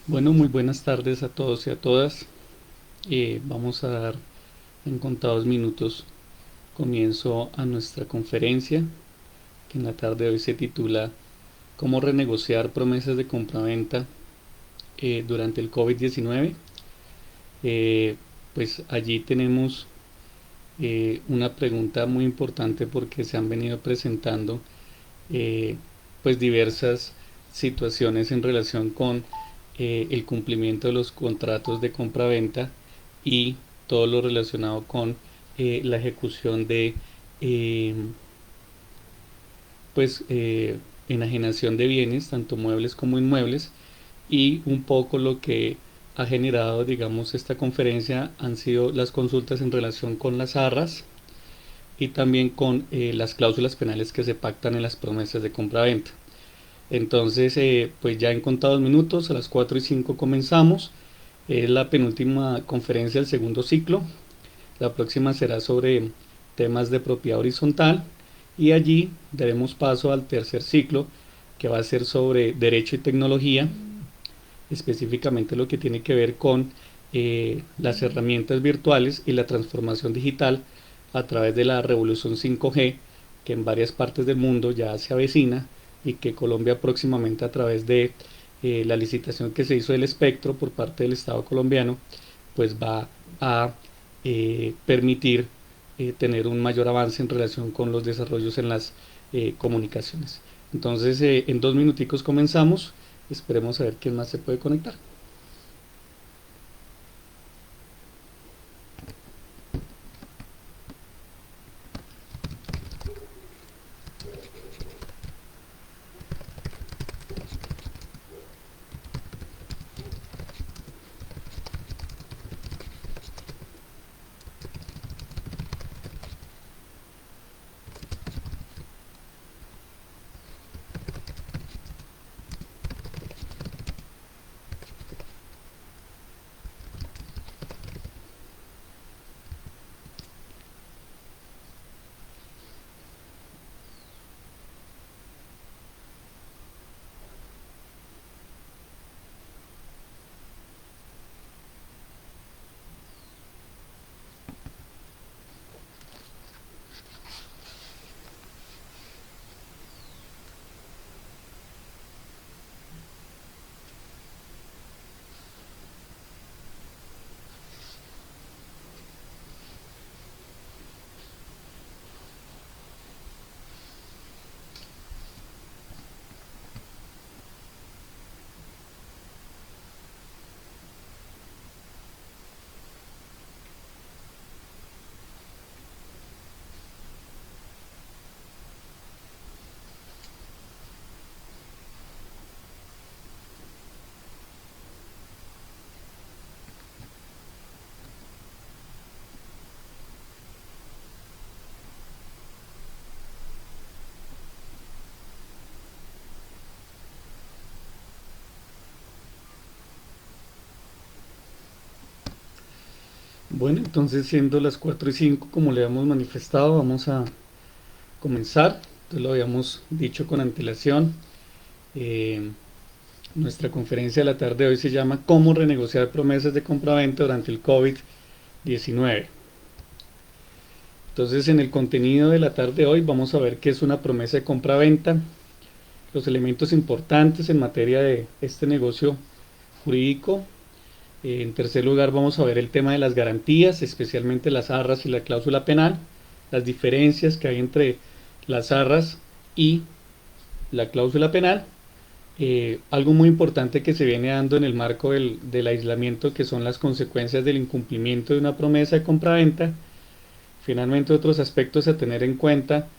Bueno, muy buenas tardes a todos y a todas. Vamos a dar en contados minutos comienzo a nuestra conferencia, que en la tarde de hoy se titula ¿Cómo renegociar promesas de compraventa durante el COVID-19? Eh, pues allí tenemos una pregunta muy importante porque se han venido presentando eh, pues diversas situaciones en relación con el cumplimiento de los contratos de compraventa y todo lo relacionado con la ejecución de eh, pues enajenación de bienes, tanto muebles como inmuebles, y un poco lo que ha generado, digamos, esta conferencia han sido las consultas en relación con las arras y también con las cláusulas penales que se pactan en las promesas de compraventa. Entonces, pues ya en contados minutos, a las 4 y 5 comenzamos. Es la penúltima conferencia del segundo ciclo. La próxima será sobre temas de propiedad horizontal y allí daremos paso al tercer ciclo que va a ser sobre derecho y tecnología, específicamente lo que tiene que ver con las herramientas virtuales y la transformación digital a través de la revolución 5G que en varias partes del mundo ya se avecina y que Colombia próximamente a través de la licitación que se hizo del espectro por parte del Estado colombiano pues va a permitir tener un mayor avance en relación con los desarrollos en las comunicaciones. Entonces, en 2 minuticos comenzamos. Esperemos a ver quién más se puede conectar. Bueno, entonces siendo las 4 y 5 como le habíamos manifestado, vamos a comenzar. Entonces lo habíamos dicho con antelación. Eh, Nuestra conferencia de la tarde de hoy se llama ¿Cómo renegociar promesas de compraventa durante el COVID-19? Entonces, en el contenido de la tarde de hoy vamos a ver qué es una promesa de compraventa, los elementos importantes en materia de este negocio jurídico. En tercer lugar vamos a ver el tema de las garantías, especialmente las arras y la cláusula penal, las diferencias que hay entre las arras y la cláusula penal. Algo muy importante que se viene dando en el marco del aislamiento, que son las consecuencias del incumplimiento de una promesa de compraventa. Finalmente, otros aspectos a tener en cuenta,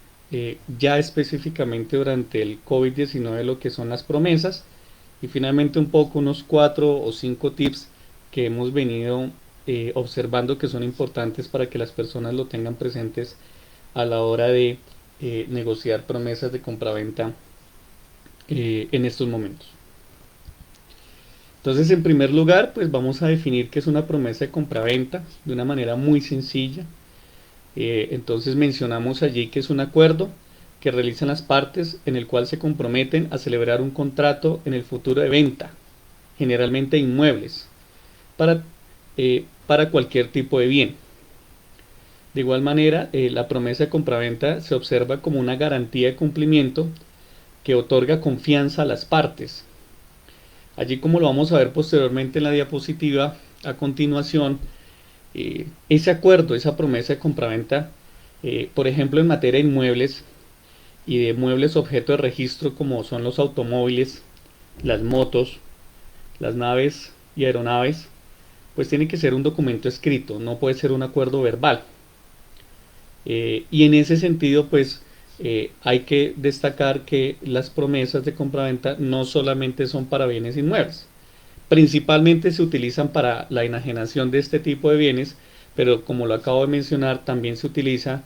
ya específicamente durante el COVID-19, lo que son las promesas. Y finalmente, un poco unos 4 o 5 tips que hemos venido observando que son importantes para que las personas lo tengan presentes a la hora de negociar promesas de compraventa en estos momentos. Entonces, en primer lugar, pues vamos a definir qué es una promesa de compraventa de una manera muy sencilla. Entonces mencionamos allí que es un acuerdo que realizan las partes en el cual se comprometen a celebrar un contrato en el futuro de venta. generalmente inmuebles, para, para cualquier tipo de bien. De igual manera, la promesa de compraventa se observa como una garantía de cumplimiento que otorga confianza a las partes. Allí, como lo vamos a ver posteriormente en la diapositiva a continuación, ese acuerdo, esa promesa de compraventa, por ejemplo en materia de inmuebles y de muebles objeto de registro como son los automóviles, las motos, las naves y aeronaves, pues tiene que ser un documento escrito, no puede ser un acuerdo verbal. Y en ese sentido, pues hay que destacar que las promesas de compraventa no solamente son para bienes inmuebles, principalmente se utilizan para la enajenación de este tipo de bienes, pero como lo acabo de mencionar, también se utiliza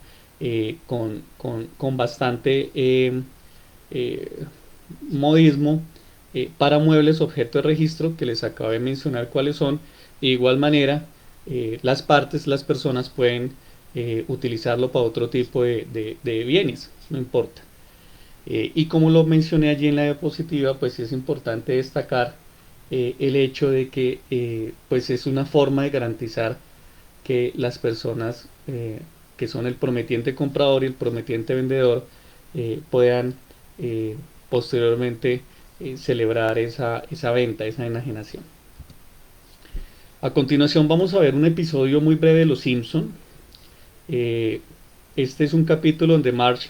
con bastante modismo para muebles objeto de registro, que les acabo de mencionar cuáles son. De igual manera, las partes, las personas pueden utilizarlo para otro tipo de bienes, no importa. Y como lo mencioné allí en la diapositiva, pues es importante destacar el hecho de que pues es una forma de garantizar que las personas que son el prometiente comprador y el prometiente vendedor puedan posteriormente celebrar esa venta, esa enajenación. A continuación vamos a ver un episodio muy breve de Los Simpson. Este es un capítulo donde Marge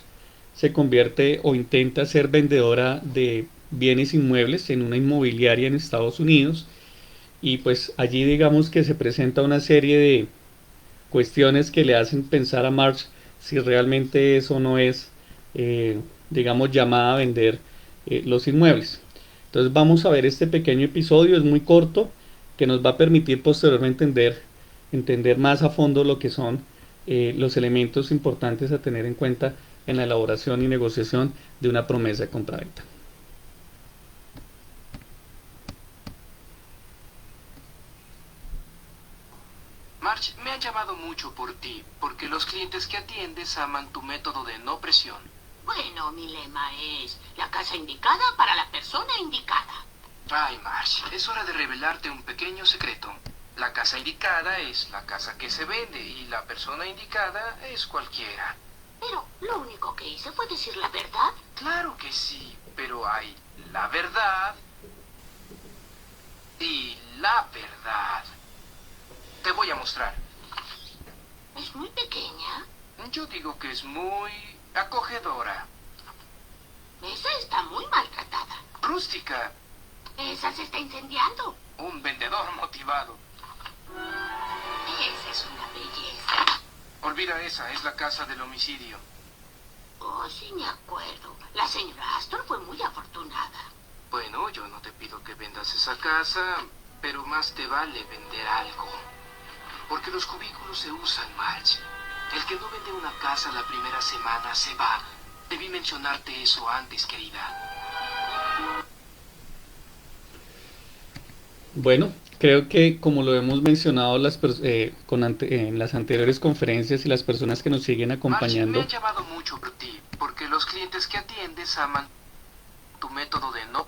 se convierte o intenta ser vendedora de bienes inmuebles en una inmobiliaria en Estados Unidos, y pues allí digamos que se presenta una serie de cuestiones que le hacen pensar a Marge si realmente eso no es digamos llamada a vender los inmuebles. Entonces vamos a ver este pequeño episodio, es muy corto, que nos va a permitir posteriormente entender más a fondo lo que son los elementos importantes a tener en cuenta en la elaboración y negociación de una promesa de compraventa. Marge, me ha llamado mucho por ti, porque los clientes que atiendes aman tu método de no presión. Bueno, mi lema es la casa indicada para la persona indicada. Ay, Marge, es hora de revelarte un pequeño secreto. La casa indicada es la casa que se vende y la persona indicada es cualquiera. Pero lo único que hice fue decir la verdad. Claro que sí, pero hay la verdad y la verdad. Te voy a mostrar. Es muy pequeña. Yo digo que es muy acogedora. Esa está muy maltratada. Rústica. Esa se está incendiando. Un vendedor motivado. Esa es una belleza. Olvida esa, es la casa del homicidio. Oh, sí me acuerdo. La señora Astor fue muy afortunada. Bueno, yo no te pido que vendas esa casa, pero más te vale vender algo. Porque los cubículos se usan, Marge. El que no vende una casa la primera semana se va. Debí mencionarte eso antes, querida. Bueno, creo que como lo hemos mencionado en las anteriores conferencias y las personas que nos siguen Marge, acompañando, me ha llamado mucho por ti, porque los clientes que atiendes aman tu método de no...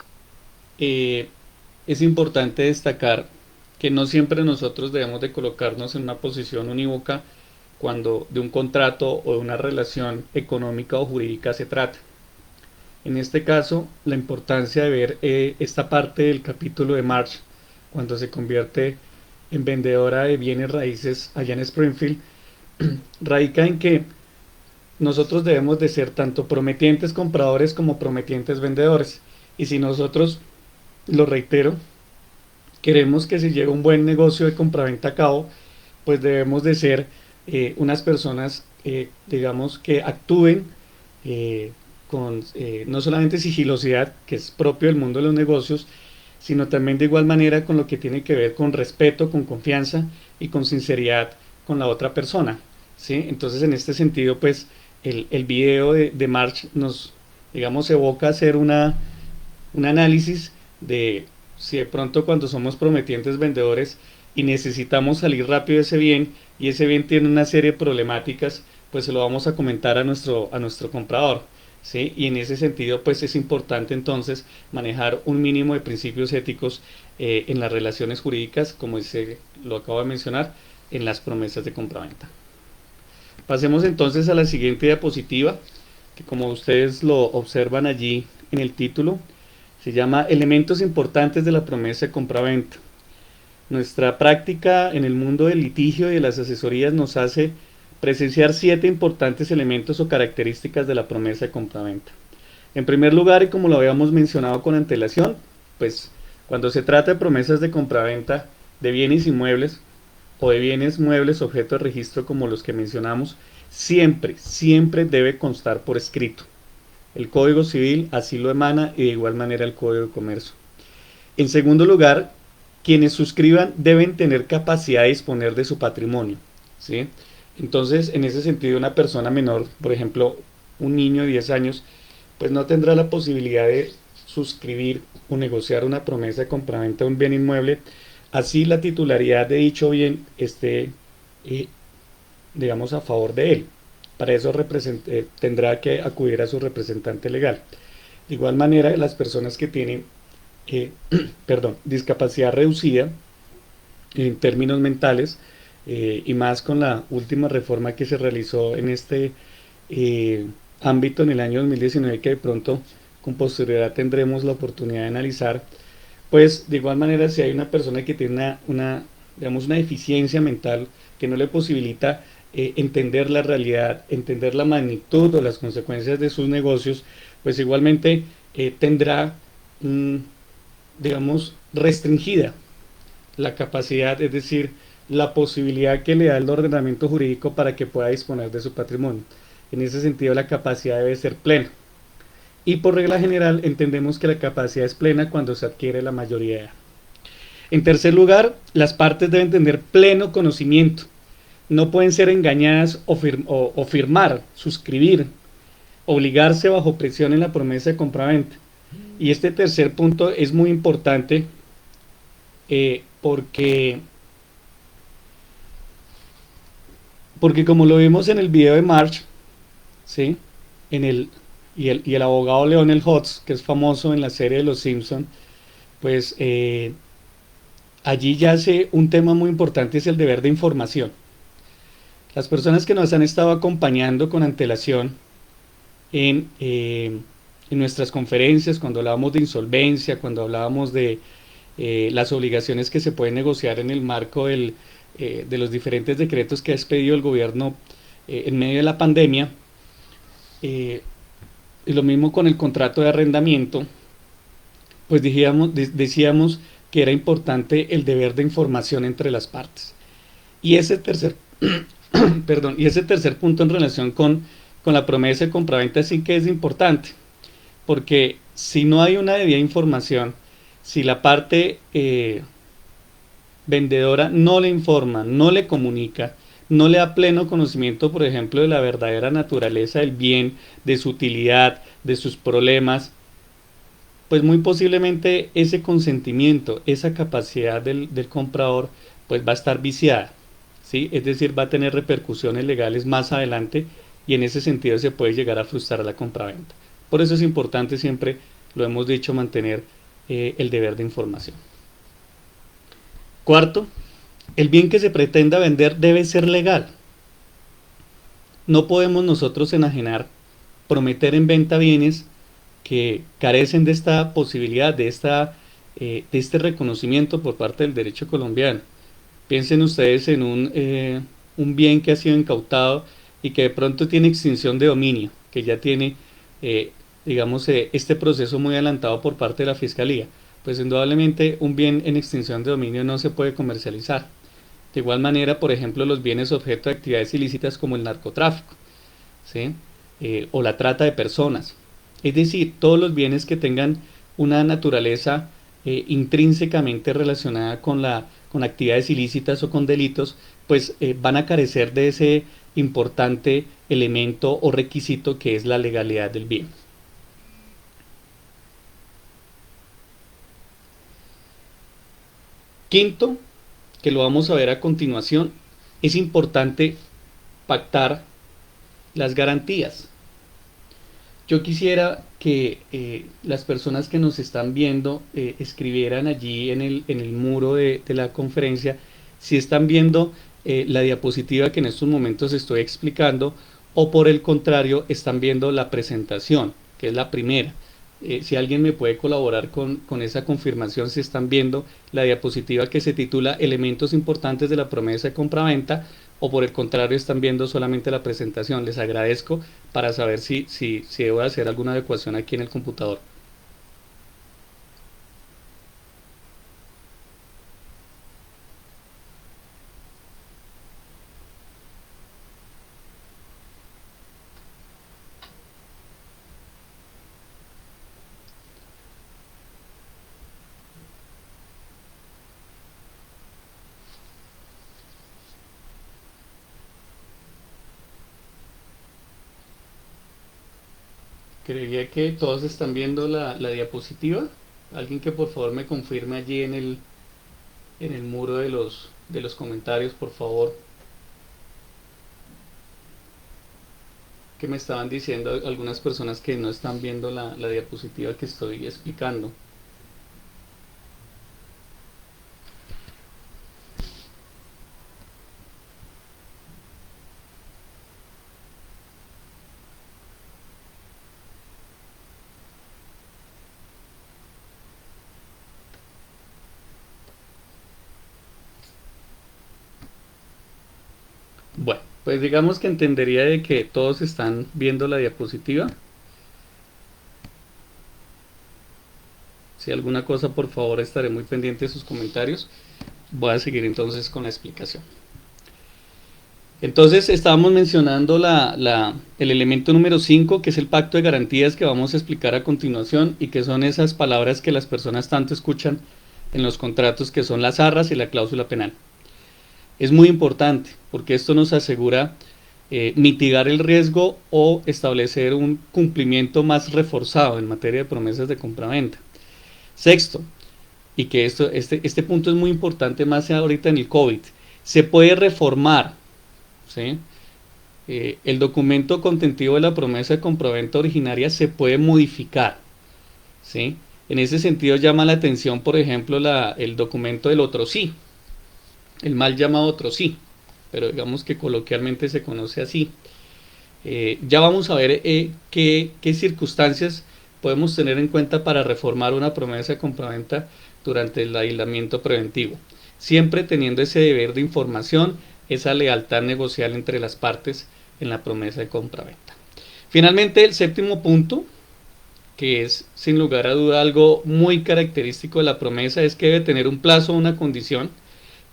es importante destacar que no siempre nosotros debemos de colocarnos en una posición unívoca cuando de un contrato o de una relación económica o jurídica se trata. En este caso, la importancia de ver esta parte del capítulo de Marge, cuando se convierte en vendedora de bienes raíces allá en Springfield, radica en que nosotros debemos de ser tanto prometientes compradores como prometientes vendedores. Y si nosotros, lo reitero, queremos que se lleve un buen negocio de compraventa a cabo, pues debemos de ser unas personas, digamos, que actúen con no solamente sigilosidad, que es propio del mundo de los negocios, sino también de igual manera con lo que tiene que ver con respeto, con confianza y con sinceridad con la otra persona, ¿sí? Entonces, en este sentido, pues el video de Marge nos, digamos, evoca hacer un análisis de si de pronto cuando somos prometientes vendedores y necesitamos salir rápido de ese bien, y ese bien tiene una serie de problemáticas, pues se lo vamos a comentar a nuestro comprador. ¿sí? Y en ese sentido, pues es importante entonces manejar un mínimo de principios éticos en las relaciones jurídicas, como lo acabo de mencionar, en las promesas de compraventa. Pasemos entonces a la siguiente diapositiva, que como ustedes lo observan allí en el título, se llama Elementos importantes de la promesa de compraventa. Nuestra práctica en el mundo del litigio y de las asesorías nos hace presenciar 7 importantes elementos o características de la promesa de compraventa. En primer lugar, y como lo habíamos mencionado con antelación, pues cuando se trata de promesas de compraventa de bienes inmuebles o de bienes muebles objeto de registro como los que mencionamos, siempre debe constar por escrito. El Código Civil así lo emana y de igual manera el Código de Comercio. En segundo lugar, quienes suscriban deben tener capacidad de disponer de su patrimonio, ¿sí? Entonces, en ese sentido, una persona menor, por ejemplo, un niño de 10 años, pues no tendrá la posibilidad de suscribir o negociar una promesa de compraventa de un bien inmueble, así la titularidad de dicho bien esté, digamos, a favor de él. Para eso tendrá que acudir a su representante legal. De igual manera, las personas que tienen discapacidad reducida en términos mentales, y más con la última reforma que se realizó en este ámbito en el año 2019, que de pronto con posterioridad tendremos la oportunidad de analizar, pues de igual manera si hay una persona que tiene digamos, una deficiencia mental que no le posibilita entender la realidad, entender la magnitud o las consecuencias de sus negocios, pues igualmente tendrá digamos, restringida la capacidad, es decir, la posibilidad que le da el ordenamiento jurídico para que pueda disponer de su patrimonio. En ese sentido, la capacidad debe ser plena. Y por regla general, entendemos que la capacidad es plena cuando se adquiere la mayoría de edad. En tercer lugar, las partes deben tener pleno conocimiento. No pueden ser engañadas o firmar, suscribir, obligarse bajo presión en la promesa de compraventa. Y este tercer punto es muy importante porque como lo vimos en el video de March, ¿sí? y el abogado Lionel Hutz, que es famoso en la serie de Los Simpson, pues allí yace un tema muy importante, es el deber de información. Las personas que nos han estado acompañando con antelación en nuestras conferencias, cuando hablábamos de insolvencia, cuando hablábamos de las obligaciones que se pueden negociar en el marco de los diferentes decretos que ha expedido el gobierno en medio de la pandemia, y lo mismo con el contrato de arrendamiento, pues decíamos que era importante el deber de información entre las partes. Y ese tercer, y ese tercer punto en relación con la promesa de compraventa sí que es importante, porque si no hay una debida información, si la parte vendedora no le informa, no le comunica, no le da pleno conocimiento, por ejemplo, de la verdadera naturaleza del bien, de su utilidad, de sus problemas, pues muy posiblemente ese consentimiento, esa capacidad del comprador, pues va a estar viciada, ¿sí? Es decir, va a tener repercusiones legales más adelante y en ese sentido se puede llegar a frustrar la compraventa. Por eso es importante siempre, lo hemos dicho, mantener el deber de información. Cuarto, el bien que se pretenda vender debe ser legal. No podemos nosotros enajenar, prometer en venta bienes que carecen de esta posibilidad, de este reconocimiento por parte del derecho colombiano. Piensen ustedes en un bien que ha sido incautado y que de pronto tiene extinción de dominio, que ya tiene, digamos, este proceso muy adelantado por parte de la Fiscalía. Pues indudablemente un bien en extinción de dominio no se puede comercializar. De igual manera, por ejemplo, los bienes objeto de actividades ilícitas como el narcotráfico, ¿sí? O la trata de personas. Es decir, todos los bienes que tengan una naturaleza intrínsecamente relacionada con actividades ilícitas o con delitos, pues van a carecer de ese importante elemento o requisito que es la legalidad del bien. Quinto, que lo vamos a ver a continuación, es importante pactar las garantías. Yo quisiera que las personas que nos están viendo escribieran allí en el muro de la conferencia si están viendo la diapositiva que en estos momentos estoy explicando o por el contrario están viendo la presentación, que es la primera. Si alguien me puede colaborar con esa confirmación, si están viendo la diapositiva que se titula Elementos importantes de la promesa de compraventa o por el contrario están viendo solamente la presentación. Les agradezco para saber si debo hacer alguna adecuación aquí en el computador. Creería que todos están viendo la diapositiva. Alguien que por favor me confirme allí en el muro de los comentarios, por favor. Que me estaban diciendo algunas personas que no están viendo la diapositiva que estoy explicando. Bueno, pues digamos que entendería de que todos están viendo la diapositiva. Si alguna cosa, por favor, estaré muy pendiente de sus comentarios. Voy a seguir entonces con la explicación. Entonces estábamos mencionando el elemento número 5, que es el pacto de garantías que vamos a explicar a continuación y que son esas palabras que las personas tanto escuchan en los contratos, que son las arras y la cláusula penal. Es muy importante porque esto nos asegura mitigar el riesgo o establecer un cumplimiento más reforzado en materia de promesas de compraventa. Sexto, y que este punto es muy importante más ahorita en el COVID, se puede reformar, ¿sí? El documento contentivo de la promesa de compraventa originaria se puede modificar, ¿sí? En ese sentido llama la atención, por ejemplo, el documento del otro sí, el mal llamado otro sí, pero digamos que coloquialmente se conoce así. Ya vamos a ver qué circunstancias podemos tener en cuenta para reformar una promesa de compraventa durante el aislamiento preventivo, siempre teniendo ese deber de información, esa lealtad negocial entre las partes en la promesa de compraventa. Finalmente, el séptimo punto, que es sin lugar a duda algo muy característico de la promesa, es que debe tener un plazo o una condición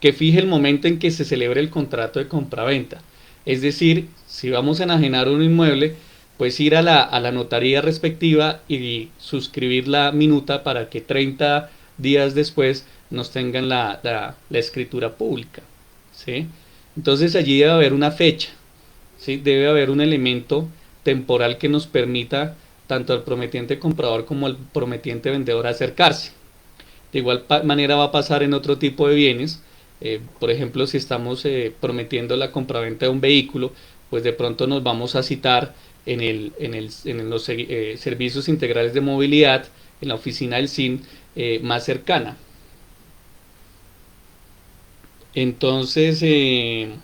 que fije el momento en que se celebre el contrato de compraventa. Es decir, si vamos a enajenar un inmueble, pues ir a la notaría respectiva y suscribir la minuta para que 30 días después nos tengan la escritura pública, ¿sí? Entonces allí debe haber una fecha, ¿sí? Debe haber un elemento temporal que nos permita tanto al prometiente comprador como al prometiente vendedor acercarse. De igual manera va a pasar en otro tipo de bienes. Por ejemplo, si estamos prometiendo la compraventa de un vehículo, pues de pronto nos vamos a citar en los servicios integrales de movilidad, en la oficina del SIN más cercana. Entonces, en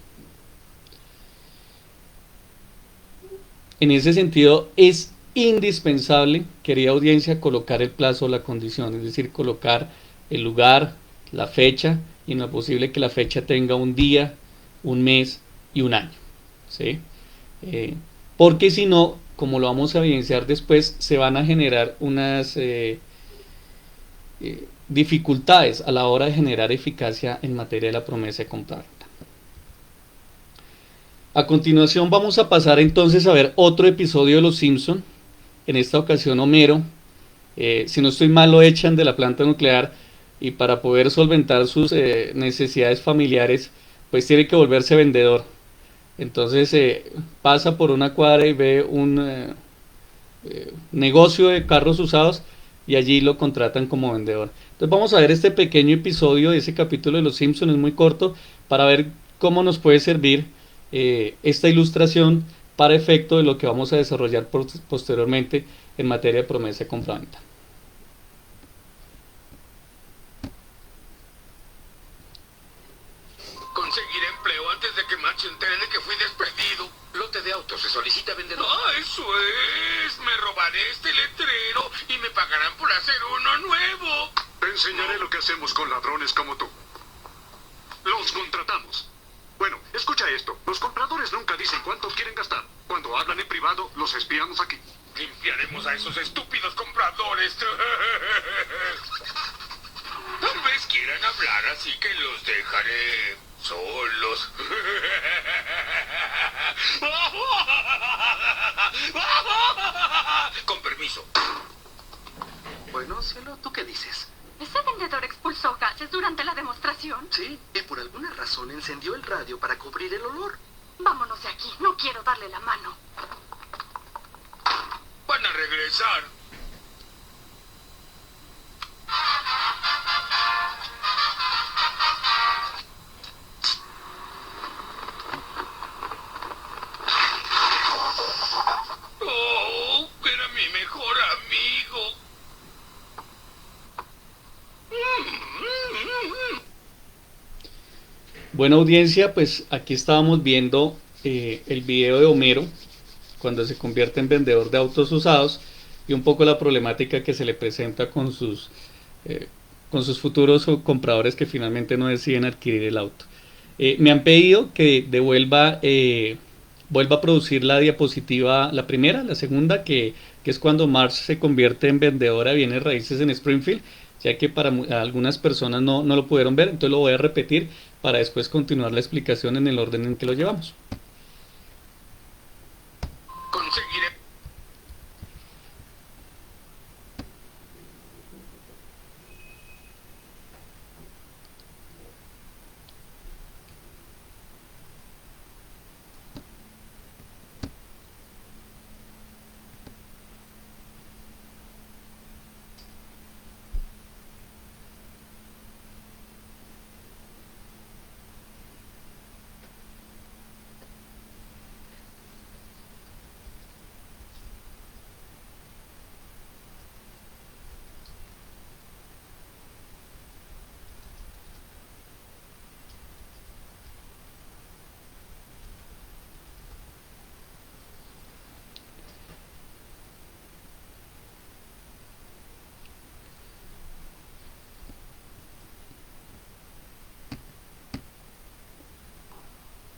ese sentido es indispensable, querida audiencia, colocar el plazo o la condición, es decir, colocar el lugar, la fecha, y en lo posible que la fecha tenga un día, un mes y un año, ¿sí? Porque si no, como lo vamos a evidenciar después, se van a generar unas dificultades a la hora de generar eficacia en materia de la promesa de compraventa. A continuación vamos a pasar entonces a ver otro episodio de Los Simpson. En esta ocasión Homero, si no estoy mal, lo echan de la planta nuclear y para poder solventar sus necesidades familiares, pues tiene que volverse vendedor. Entonces pasa por una cuadra y ve un negocio de carros usados y allí lo contratan como vendedor. Entonces vamos a ver este pequeño episodio de ese capítulo de Los Simpsons, es muy corto, para ver cómo nos puede servir esta ilustración para efecto de lo que vamos a desarrollar posteriormente en materia de promesa de compraventa. Conseguir empleo antes de que March se entere de que fui despedido. Lote de autos se solicita vendedor. ¡Ah, eso es! Me robaré este letrero y me pagarán por hacer uno nuevo. Te enseñaré lo que hacemos con ladrones como tú. Los contratamos. Bueno, escucha esto. Los compradores nunca dicen cuánto quieren gastar. Cuando hablan en privado, los espiamos aquí. Limpiaremos a esos estúpidos compradores. Tal vez quieran hablar, así que los dejaré solos. Con permiso. Bueno, cielo, ¿tú qué dices? ¿Ese vendedor expulsó gases durante la demostración? Sí, y por alguna razón encendió el radio para cubrir el olor. Vámonos de aquí, no quiero darle la mano. Van a regresar. Oh, era mi mejor amigo. Buena audiencia, pues aquí estábamos viendo el video de Homero cuando se convierte en vendedor de autos usados y un poco la problemática que se le presenta con sus futuros compradores que finalmente no deciden adquirir el auto. Me han pedido que vuelva a producir la diapositiva, la primera, la segunda, que es cuando Marge se convierte en vendedora de bienes raíces en Springfield, ya que para algunas personas no lo pudieron ver, entonces lo voy a repetir para después continuar la explicación en el orden en que lo llevamos. Conseguiré.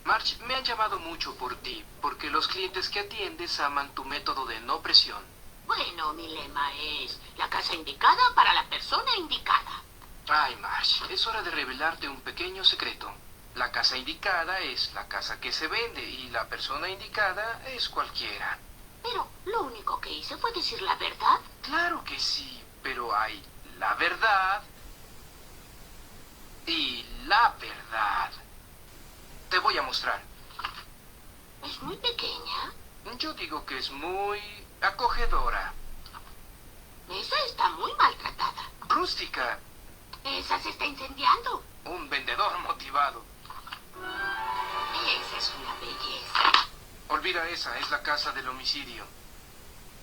Marge, me han llamado mucho por ti, porque los clientes que atiendes aman tu método de no presión. Bueno, mi lema es la casa indicada para la persona indicada. Ay, Marge, es hora de revelarte un pequeño secreto. La casa indicada es la casa que se vende y la persona indicada es cualquiera. Pero lo único que hice fue decir la verdad. Claro que sí, pero hay la verdad y la verdad. Te voy a mostrar. Es muy pequeña. Yo digo que es muy acogedora. Esa está muy maltratada. Rústica. Esa se está incendiando. Un vendedor motivado. Esa es una belleza. Olvida esa, es la casa del homicidio.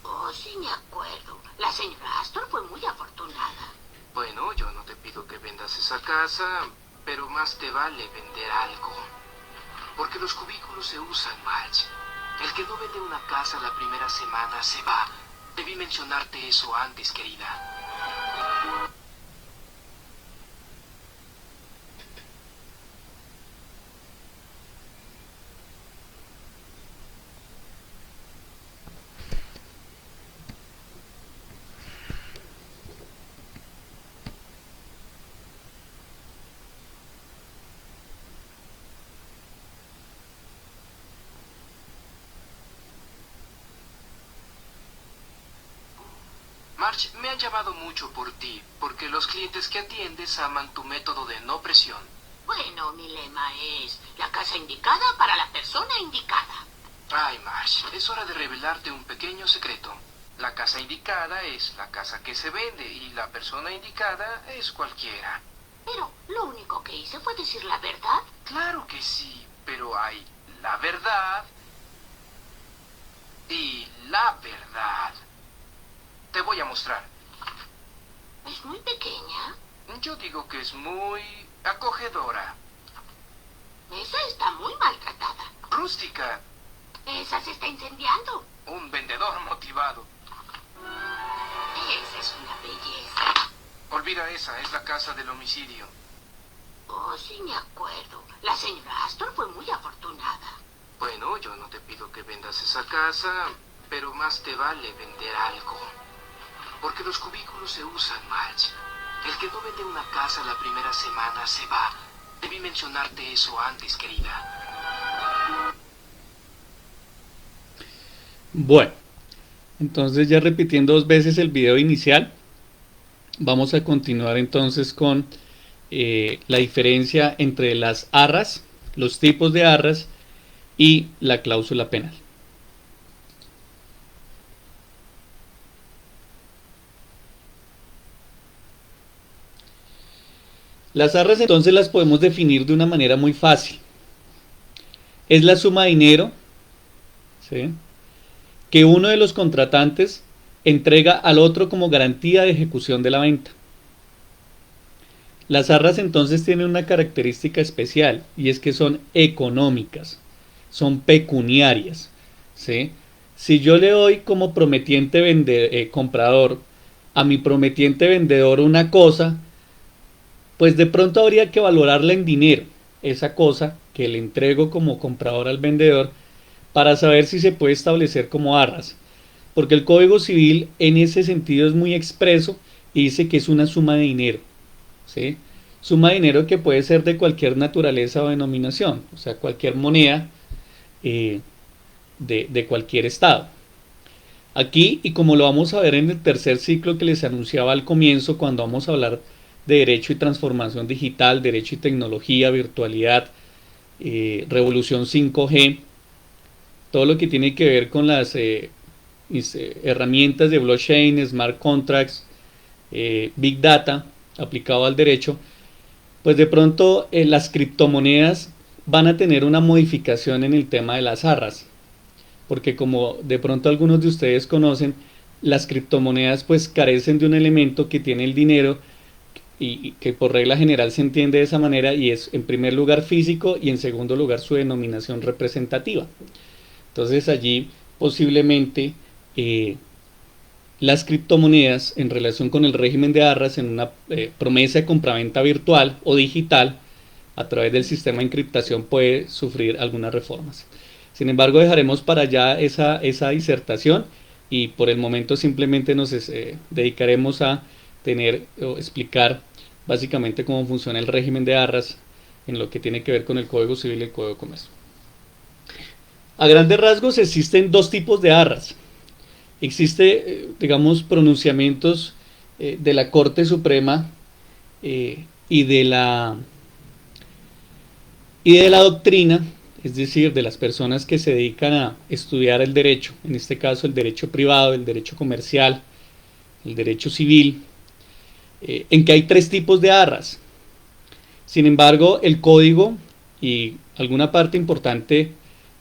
Oh, sí me acuerdo. La señora Astor fue muy afortunada. Bueno, yo no te pido que vendas esa casa, pero más te vale vender algo. Porque los cubículos se usan, Marge. El que no vende una casa la primera semana se va. Debí mencionarte eso antes, querida. Marge, me han llamado mucho por ti, porque los clientes que atiendes aman tu método de no presión. Bueno, mi lema es la casa indicada para la persona indicada. Ay, Marge, es hora de revelarte un pequeño secreto. La casa indicada es la casa que se vende y la persona indicada es cualquiera. Pero lo único que hice fue decir la verdad. Claro que sí, pero hay la verdad Y la verdad, te voy a mostrar. Es muy pequeña. Yo digo que es muy acogedora. Esa está muy maltratada. Rústica. Esa se está incendiando. Un vendedor motivado. Esa es una belleza. Olvida esa, es la casa del homicidio. Oh, sí me acuerdo. La señora Astor fue muy afortunada. Bueno, yo no te pido que vendas esa casa, pero más te vale vender algo. Porque los cubículos se usan, Marge. El que no vende una casa la primera semana se va. Debí mencionarte eso antes, querida. Bueno, entonces ya repitiendo 2 veces el video inicial, vamos a continuar entonces con la diferencia entre las arras, los tipos de arras y la cláusula penal. Las arras entonces las podemos definir de una manera muy fácil. Es la suma de dinero, ¿sí?, que uno de los contratantes entrega al otro como garantía de ejecución de la venta. Las arras entonces tienen una característica especial y es que son económicas, son pecuniarias, ¿sí? Si yo le doy como prometiente comprador a mi prometiente vendedor una cosa, pues de pronto habría que valorarla en dinero, esa cosa que le entrego como comprador al vendedor, para saber si se puede establecer como arras, porque el Código Civil en ese sentido es muy expreso y dice que es una suma de dinero, ¿sí? Suma de dinero que puede ser de cualquier naturaleza o denominación, o sea, cualquier moneda de cualquier estado. Aquí, y como lo vamos a ver en el tercer ciclo que les anunciaba al comienzo, cuando vamos a hablar de derecho y transformación digital, derecho y tecnología, virtualidad, revolución 5G, todo lo que tiene que ver con las herramientas de blockchain, smart contracts, big data aplicado al derecho, pues de pronto las criptomonedas van a tener una modificación en el tema de las arras, porque como de pronto algunos de ustedes conocen, las criptomonedas pues carecen de un elemento que tiene el dinero y que por regla general se entiende de esa manera, y es en primer lugar físico y en segundo lugar su denominación representativa. Entonces allí posiblemente las criptomonedas en relación con el régimen de arras en una promesa de compraventa virtual o digital a través del sistema de encriptación puede sufrir algunas reformas. Sin embargo, dejaremos para allá esa disertación y por el momento simplemente nos dedicaremos a explicar básicamente cómo funciona el régimen de arras en lo que tiene que ver con el Código Civil y el Código de Comercio. A grandes rasgos existen 2 tipos de arras. Existe, digamos, pronunciamientos de la Corte Suprema y de la doctrina, es decir, de las personas que se dedican a estudiar el derecho, en este caso el derecho privado, el derecho comercial, el derecho civil, en que hay 3 tipos de arras. Sin embargo, el código y alguna parte importante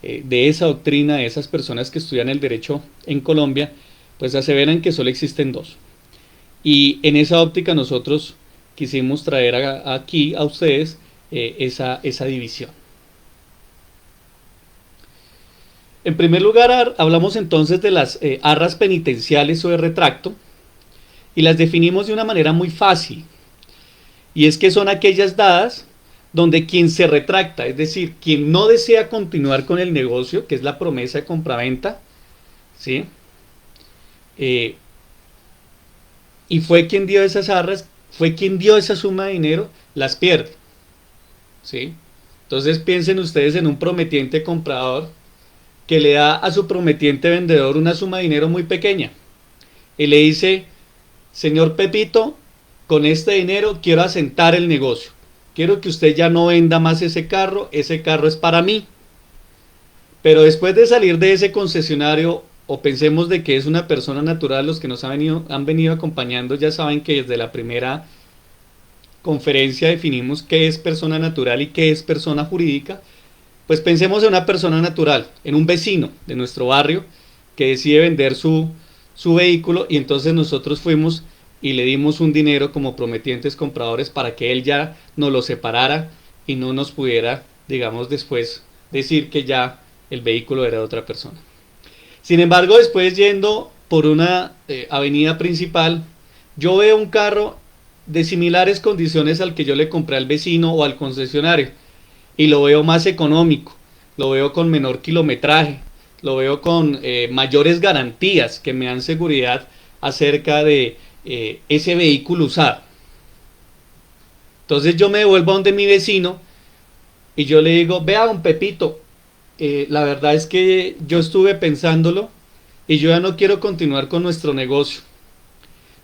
de esa doctrina, de esas personas que estudian el derecho en Colombia, pues aseveran que solo existen 2. Y en esa óptica nosotros quisimos traer aquí a ustedes esa división. En primer lugar, hablamos entonces de las arras penitenciales o de retracto, y las definimos de una manera muy fácil, y es que son aquellas dadas donde quien se retracta, es decir, quien no desea continuar con el negocio, que es la promesa de compraventa, ¿sí?, y fue quien dio esas arras, fue quien dio esa suma de dinero, las pierde, ¿sí? Entonces piensen ustedes en un prometiente comprador que le da a su prometiente vendedor una suma de dinero muy pequeña y le dice: señor Pepito, con este dinero quiero asentar el negocio, quiero que usted ya no venda más ese carro es para mí. Pero después de salir de ese concesionario, o pensemos de que es una persona natural, los que nos han venido acompañando ya saben que desde la primera conferencia definimos qué es persona natural y qué es persona jurídica. Pues pensemos en una persona natural, en un vecino de nuestro barrio que decide vender su vehículo, y entonces nosotros fuimos y le dimos un dinero como prometientes compradores para que él ya nos lo separara y no nos pudiera, digamos, después decir que ya el vehículo era de otra persona. Sin embargo, después yendo por una avenida principal, yo veo un carro de similares condiciones al que yo le compré al vecino o al concesionario, y lo veo más económico, lo veo con menor kilometraje, lo veo con mayores garantías que me dan seguridad acerca de ese vehículo usado. Entonces yo me devuelvo a donde mi vecino y yo le digo: vea, don Pepito, la verdad es que yo estuve pensándolo y yo ya no quiero continuar con nuestro negocio.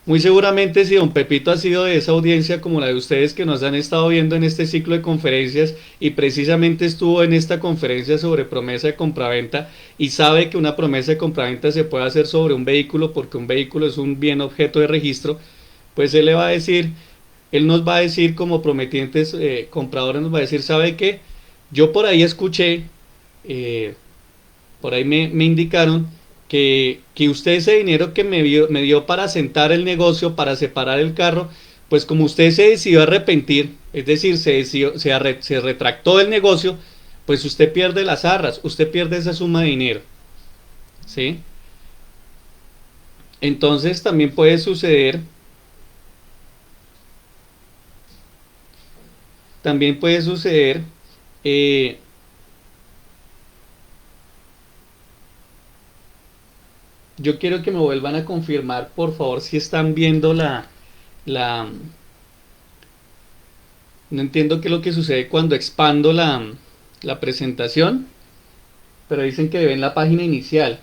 Muy seguramente, si don Pepito ha sido de esa audiencia como la de ustedes que nos han estado viendo en este ciclo de conferencias, y precisamente estuvo en esta conferencia sobre promesa de compraventa, y sabe que una promesa de compraventa se puede hacer sobre un vehículo, porque un vehículo es un bien objeto de registro, pues él nos va a decir como prometientes compradores, nos va a decir: ¿sabe qué? Yo por ahí escuché, por ahí me indicaron que usted ese dinero que me dio para asentar el negocio, para separar el carro, pues como usted se decidió arrepentir, es decir, se retractó del negocio, pues usted pierde las arras, usted pierde esa suma de dinero, ¿sí? Entonces también puede suceder, yo quiero que me vuelvan a confirmar, por favor, si están viendo no entiendo qué es lo que sucede cuando expando la presentación, pero dicen que ven la página inicial.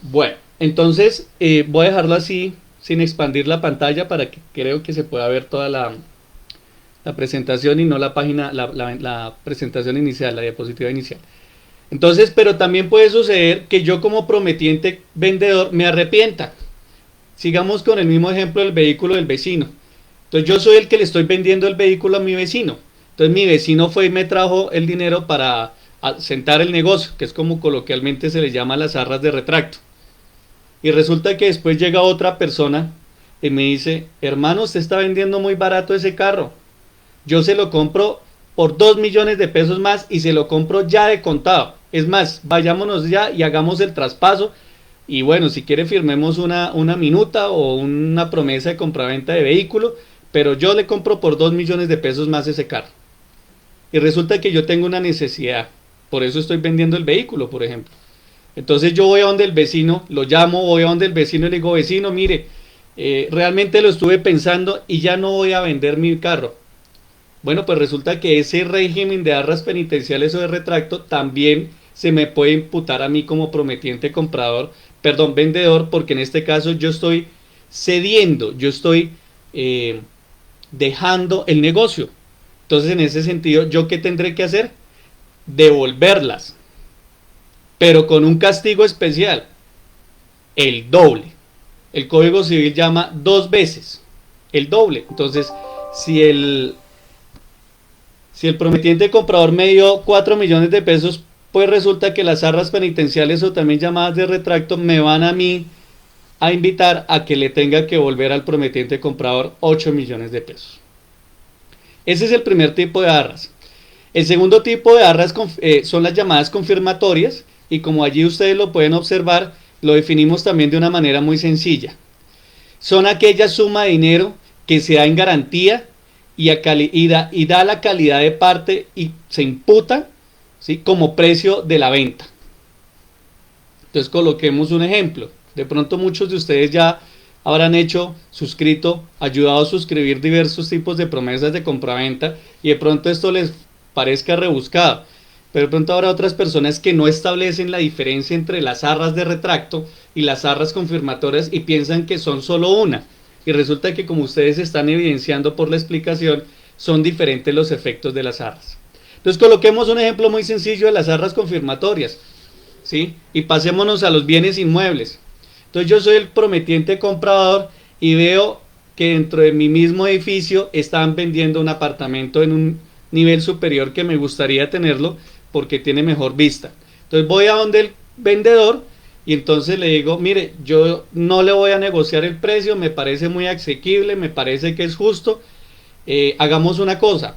Bueno, entonces voy a dejarlo así, sin expandir la pantalla, para que creo que se pueda ver toda la presentación y no la página, la presentación inicial, la diapositiva inicial. Entonces, pero también puede suceder que yo como prometiente vendedor me arrepienta. Sigamos con el mismo ejemplo del vehículo del vecino. Entonces yo soy el que le estoy vendiendo el vehículo a mi vecino. Entonces mi vecino fue y me trajo el dinero para asentar el negocio, que es como coloquialmente se le llama las arras de retracto. Y resulta que después llega otra persona y me dice: hermano, usted está vendiendo muy barato ese carro. Yo se lo compro por 2 millones de pesos más y se lo compro ya de contado. Es más, vayámonos ya y hagamos el traspaso, y bueno, si quiere firmemos una minuta o una promesa de compraventa de vehículo, pero yo le compro por 2 millones de pesos más ese carro. Y resulta que yo tengo una necesidad, por eso estoy vendiendo el vehículo, por ejemplo. Entonces yo voy a donde el vecino, lo llamo, voy a donde el vecino y le digo: vecino, mire, realmente lo estuve pensando y ya no voy a vender mi carro. Bueno, pues resulta que ese régimen de arras penitenciales o de retracto también se me puede imputar a mí como prometiente vendedor, porque en este caso yo estoy cediendo, yo estoy dejando el negocio. Entonces, en ese sentido, ¿yo qué tendré que hacer? Devolverlas, pero con un castigo especial, el doble. El Código Civil llama 2 veces el doble. Entonces, si el prometiente comprador me dio 4 millones de pesos, pues resulta que las arras penitenciales, o también llamadas de retracto, me van a mí a invitar a que le tenga que volver al prometiente comprador 8 millones de pesos. Ese es el primer tipo de arras. El segundo tipo de arras son las llamadas confirmatorias, y como allí ustedes lo pueden observar, lo definimos también de una manera muy sencilla. Son aquella suma de dinero que se da en garantía y da la calidad de parte y se imputa, ¿sí?, como precio de la venta. Entonces coloquemos un ejemplo. De pronto muchos de ustedes ya habrán ayudado a suscribir diversos tipos de promesas de compraventa, y de pronto esto les parezca rebuscado, pero de pronto habrá otras personas que no establecen la diferencia entre las arras de retracto y las arras confirmatorias y piensan que son solo una. Y resulta que, como ustedes están evidenciando por la explicación, son diferentes los efectos de las arras. Entonces coloquemos un ejemplo muy sencillo de las arras confirmatorias, ¿sí? Y pasémonos a los bienes inmuebles. Entonces yo soy el prometiente comprador y veo que dentro de mi mismo edificio están vendiendo un apartamento en un nivel superior que me gustaría tenerlo porque tiene mejor vista. Entonces voy a donde vendedor y entonces le digo, mire, yo no le voy a negociar el precio, me parece muy asequible, me parece que es justo, hagamos una cosa,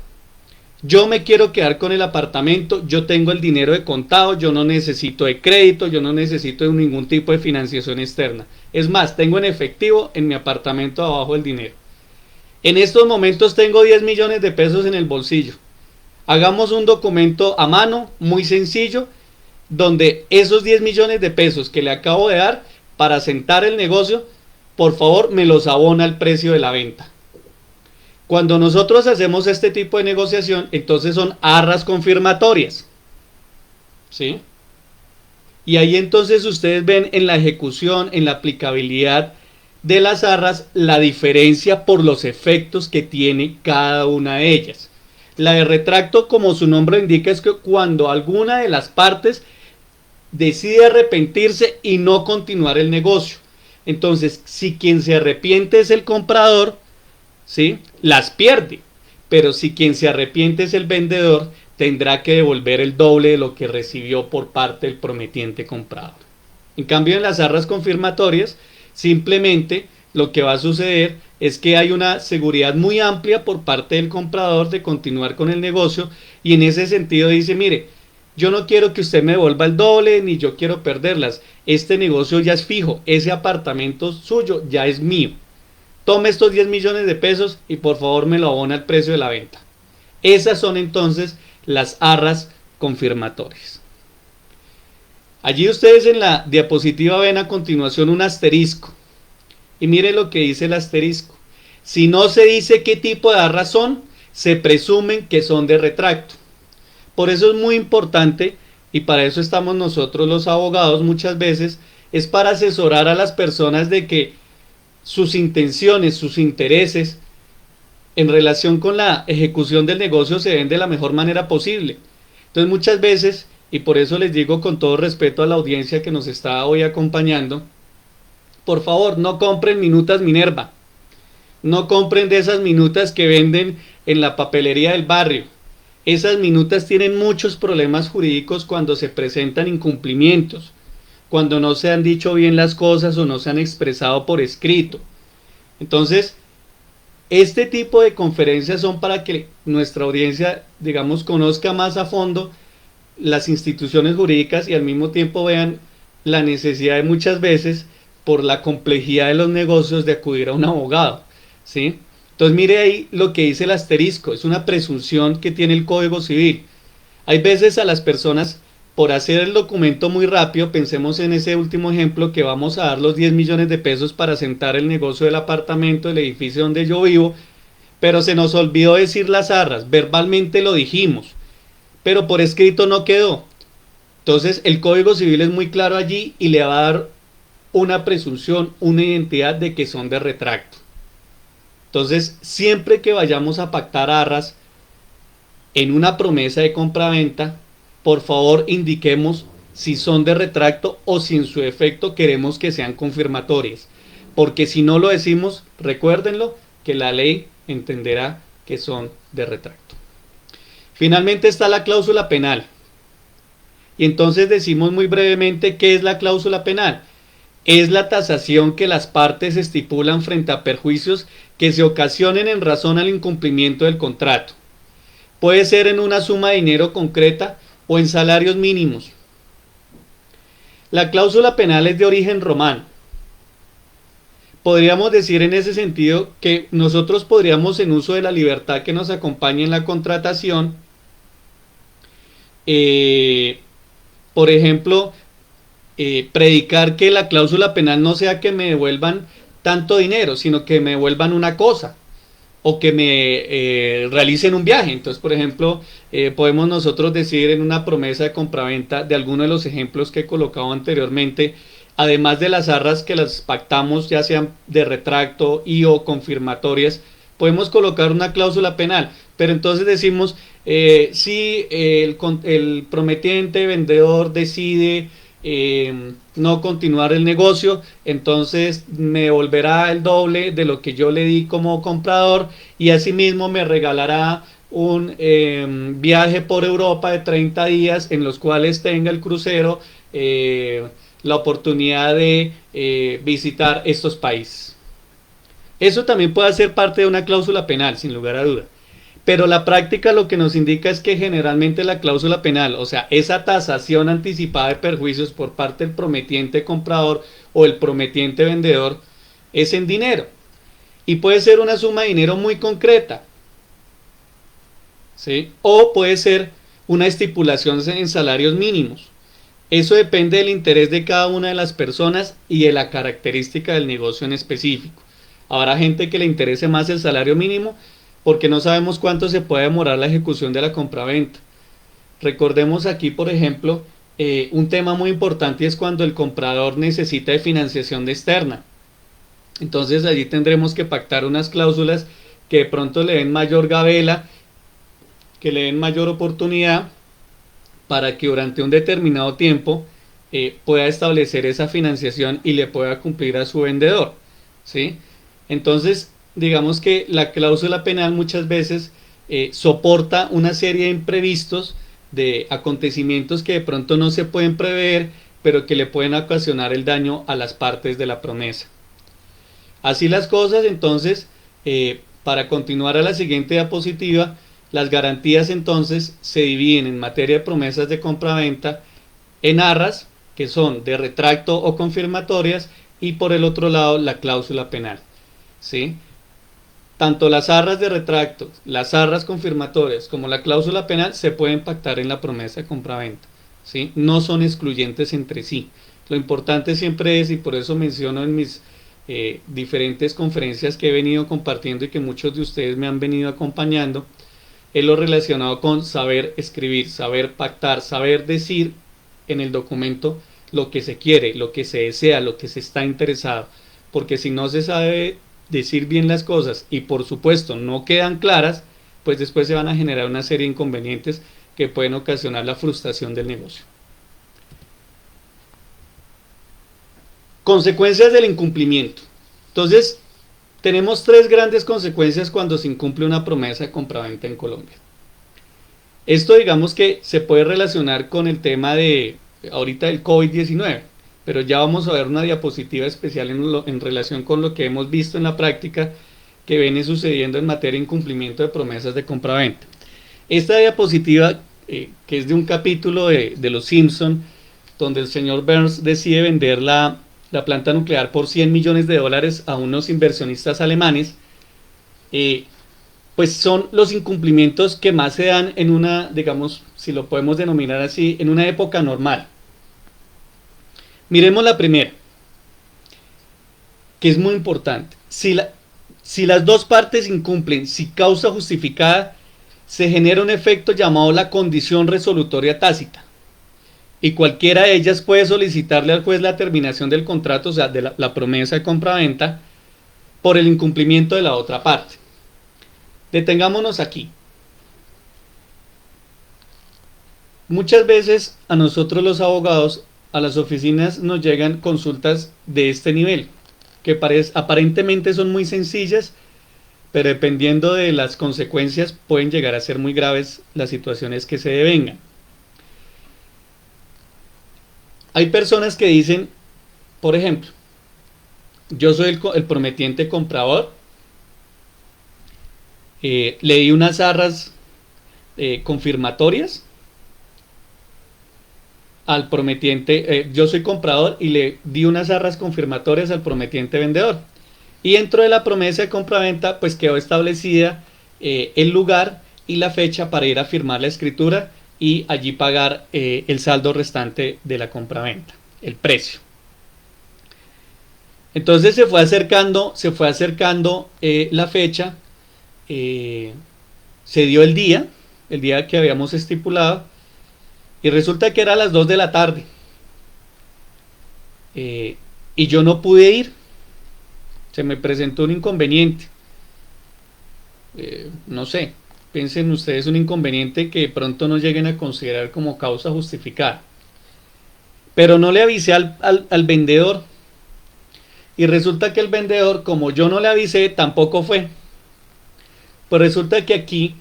yo me quiero quedar con el apartamento, yo tengo el dinero de contado, yo no necesito de crédito, yo no necesito de ningún tipo de financiación externa, es más, tengo en efectivo en mi apartamento abajo el dinero. En estos momentos tengo 10 millones de pesos en el bolsillo. Hagamos un documento a mano, muy sencillo, donde esos 10 millones de pesos que le acabo de dar para sentar el negocio, por favor me los abona al precio de la venta. Cuando nosotros hacemos este tipo de negociación, entonces son arras confirmatorias, ¿sí? Y ahí entonces ustedes ven en la ejecución, en la aplicabilidad de las arras, la diferencia por los efectos que tiene cada una de ellas. La de retracto, como su nombre indica, es que cuando alguna de las partes decide arrepentirse y no continuar el negocio. Entonces, si quien se arrepiente es el comprador, ¿sí?, las pierde. Pero si quien se arrepiente es el vendedor, tendrá que devolver el doble de lo que recibió por parte del prometiente comprador. En cambio, en las arras confirmatorias, simplemente lo que va a suceder es que hay una seguridad muy amplia por parte del comprador de continuar con el negocio, y en ese sentido dice, mire, yo no quiero que usted me devuelva el doble, ni yo quiero perderlas, este negocio ya es fijo, ese apartamento suyo ya es mío, tome estos 10 millones de pesos y por favor me lo abona al precio de la venta. Esas son entonces las arras confirmatorias. Allí ustedes en la diapositiva ven a continuación un asterisco. Y miren lo que dice el asterisco. Si no se dice qué tipo de arras son, se presumen que son de retracto. Por eso es muy importante, y para eso estamos nosotros los abogados muchas veces, es para asesorar a las personas de que sus intenciones, sus intereses en relación con la ejecución del negocio se den de la mejor manera posible. Entonces muchas veces, y por eso les digo con todo respeto a la audiencia que nos está hoy acompañando, por favor, no compren minutas Minerva, no compren de esas minutas que venden en la papelería del barrio. Esas minutas tienen muchos problemas jurídicos cuando se presentan incumplimientos, cuando no se han dicho bien las cosas o no se han expresado por escrito. Entonces, este tipo de conferencias son para que nuestra audiencia, digamos, conozca más a fondo las instituciones jurídicas y al mismo tiempo vean la necesidad de muchas veces, por la complejidad de los negocios, de acudir a un abogado, ¿sí? Entonces mire ahí lo que dice el asterisco, es una presunción que tiene el Código Civil. Hay veces a las personas, por hacer el documento muy rápido, pensemos en ese último ejemplo que vamos a dar los 10 millones de pesos para sentar el negocio del apartamento, del edificio donde yo vivo, pero se nos olvidó decir las arras, verbalmente lo dijimos, pero por escrito no quedó. Entonces el Código Civil es muy claro allí y le va a dar una presunción, una identidad de que son de retracto. Entonces, siempre que vayamos a pactar arras en una promesa de compraventa, por favor indiquemos si son de retracto o si en su efecto queremos que sean confirmatorias. Porque si no lo decimos, recuérdenlo, que la ley entenderá que son de retracto. Finalmente está la cláusula penal. Y entonces decimos muy brevemente qué es la cláusula penal. Es la tasación que las partes estipulan frente a perjuicios que se ocasionen en razón al incumplimiento del contrato. Puede ser en una suma de dinero concreta o en salarios mínimos. La cláusula penal es de origen romano. Podríamos decir en ese sentido que nosotros podríamos, en uso de la libertad que nos acompaña en la contratación, por ejemplo, predicar que la cláusula penal no sea que me devuelvan tanto dinero, sino que me devuelvan una cosa o que me realicen un viaje. Entonces, por ejemplo, podemos nosotros decir en una promesa de compraventa, de alguno de los ejemplos que he colocado anteriormente, además de las arras que las pactamos, ya sean de retracto y o confirmatorias, podemos colocar una cláusula penal. Pero entonces decimos, si el prometiente vendedor decide no continuar el negocio, entonces me devolverá el doble de lo que yo le di como comprador y asimismo me regalará un viaje por Europa de 30 días en los cuales tenga el crucero la oportunidad de visitar estos países. Eso también puede ser parte de una cláusula penal, sin lugar a duda. Pero la práctica lo que nos indica es que generalmente la cláusula penal, o sea, esa tasación anticipada de perjuicios por parte del prometiente comprador o el prometiente vendedor, es en dinero. Y puede ser una suma de dinero muy concreta, ¿sí? O puede ser una estipulación en salarios mínimos. Eso depende del interés de cada una de las personas y de la característica del negocio en específico. Habrá gente que le interese más el salario mínimo porque no sabemos cuánto se puede demorar la ejecución de la compraventa. Recordemos aquí, por ejemplo, un tema muy importante es cuando el comprador necesita de financiación de externa. Entonces allí tendremos que pactar unas cláusulas que de pronto le den mayor gabela, que le den mayor oportunidad para que durante un determinado tiempo pueda establecer esa financiación y le pueda cumplir a su vendedor, ¿sí? Entonces, digamos que la cláusula penal muchas veces soporta una serie de imprevistos, de acontecimientos que de pronto no se pueden prever, pero que le pueden ocasionar el daño a las partes de la promesa. Así las cosas, entonces, para continuar a la siguiente diapositiva, las garantías entonces se dividen en materia de promesas de compraventa en arras, que son de retracto o confirmatorias, y por el otro lado la cláusula penal, ¿sí? Tanto las arras de retracto, las arras confirmatorias como la cláusula penal se pueden pactar en la promesa de compraventa, ¿sí? No son excluyentes entre sí. Lo importante siempre es, y por eso menciono en mis diferentes conferencias que he venido compartiendo y que muchos de ustedes me han venido acompañando, es lo relacionado con saber escribir, saber pactar, saber decir en el documento lo que se quiere, lo que se desea, lo que se está interesado, porque si no se sabe decir bien las cosas y por supuesto no quedan claras, pues después se van a generar una serie de inconvenientes que pueden ocasionar la frustración del negocio. Consecuencias del incumplimiento. Entonces, tenemos tres grandes consecuencias cuando se incumple una promesa de compraventa en Colombia. Esto digamos que se puede relacionar con el tema de ahorita del COVID-19, pero ya vamos a ver una diapositiva especial en relación con lo que hemos visto en la práctica que viene sucediendo en materia de incumplimiento de promesas de compraventa. Esta diapositiva, que es de un capítulo de Los Simpson, donde el señor Burns decide vender la planta nuclear por $100 millones a unos inversionistas alemanes, pues son los incumplimientos que más se dan en una, digamos, si lo podemos denominar así, en una época normal. Miremos la primera, que es muy importante. Si las dos partes incumplen, si causa justificada, se genera un efecto llamado la condición resolutoria tácita. Y cualquiera de ellas puede solicitarle al juez la terminación del contrato, o sea, de la promesa de compraventa, por el incumplimiento de la otra parte. Detengámonos aquí. Muchas veces a nosotros los abogados, a las oficinas nos llegan consultas de este nivel, que aparentemente son muy sencillas, pero dependiendo de las consecuencias pueden llegar a ser muy graves las situaciones que se devengan. Hay personas que dicen, por ejemplo, yo soy el prometiente comprador, le di unas arras confirmatorias al prometiente, yo soy comprador y le di unas arras confirmatorias al prometiente vendedor. Y dentro de la promesa de compraventa, pues quedó establecida el lugar y la fecha para ir a firmar la escritura y allí pagar el saldo restante de la compraventa, el precio. Entonces se fue acercando la fecha, se dio el día que habíamos estipulado, y resulta que era a las 2 de la tarde, y yo no pude ir, se me presentó un inconveniente, no sé, piensen ustedes un inconveniente que de pronto no lleguen a considerar como causa justificada, pero no le avisé al vendedor, y resulta que el vendedor, como yo no le avisé, tampoco fue. Pues resulta que aquí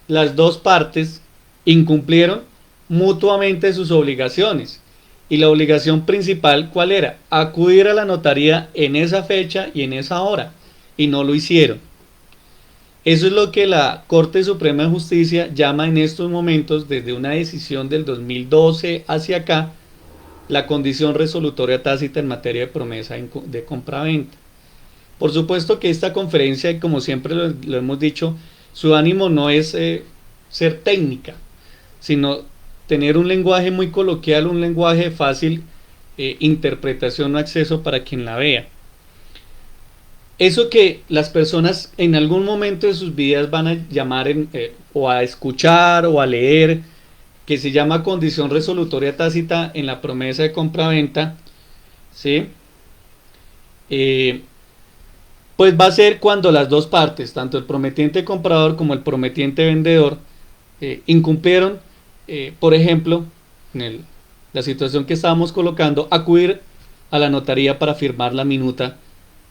las dos partes incumplieron mutuamente sus obligaciones. Y la obligación principal, ¿cuál era? Acudir a la notaría en esa fecha y en esa hora. Y no lo hicieron. Eso es lo que la Corte Suprema de Justicia llama en estos momentos, desde una decisión del 2012 hacia acá, la condición resolutoria tácita en materia de promesa de compraventa. Por supuesto que esta conferencia, y como siempre lo hemos dicho, su ánimo no es ser técnica, sino tener un lenguaje muy coloquial, un lenguaje de fácil interpretación o acceso para quien la vea. Eso que las personas en algún momento de sus vidas van a llamar o a escuchar o a leer, que se llama condición resolutoria tácita en la promesa de compraventa, ¿sí? Pues va a ser cuando las dos partes, tanto el prometiente comprador como el prometiente vendedor, incumplieron, por ejemplo, en la situación que estábamos colocando, acudir a la notaría para firmar la minuta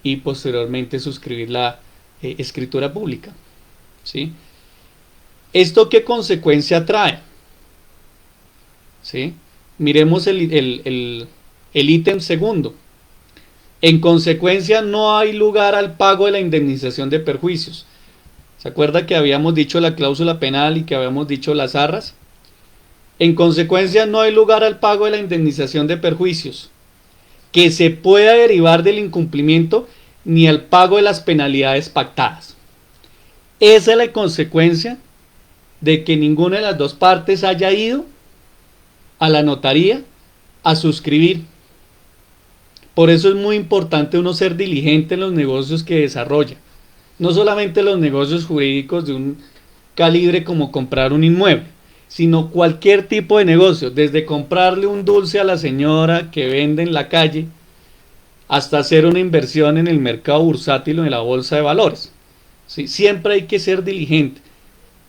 y posteriormente suscribir la escritura pública, ¿sí? ¿Esto qué consecuencia trae? ¿Sí? Miremos el ítem segundo. En consecuencia, no hay lugar al pago de la indemnización de perjuicios. ¿Se acuerda que habíamos dicho la cláusula penal y que habíamos dicho las arras? En consecuencia, no hay lugar al pago de la indemnización de perjuicios que se pueda derivar del incumplimiento ni al pago de las penalidades pactadas. Esa es la consecuencia de que ninguna de las dos partes haya ido a la notaría a suscribir. Por eso es muy importante uno ser diligente en los negocios que desarrolla. No solamente los negocios jurídicos de un calibre como comprar un inmueble, sino cualquier tipo de negocio, desde comprarle un dulce a la señora que vende en la calle, hasta hacer una inversión en el mercado bursátil o en la bolsa de valores. ¿Sí? Siempre hay que ser diligente,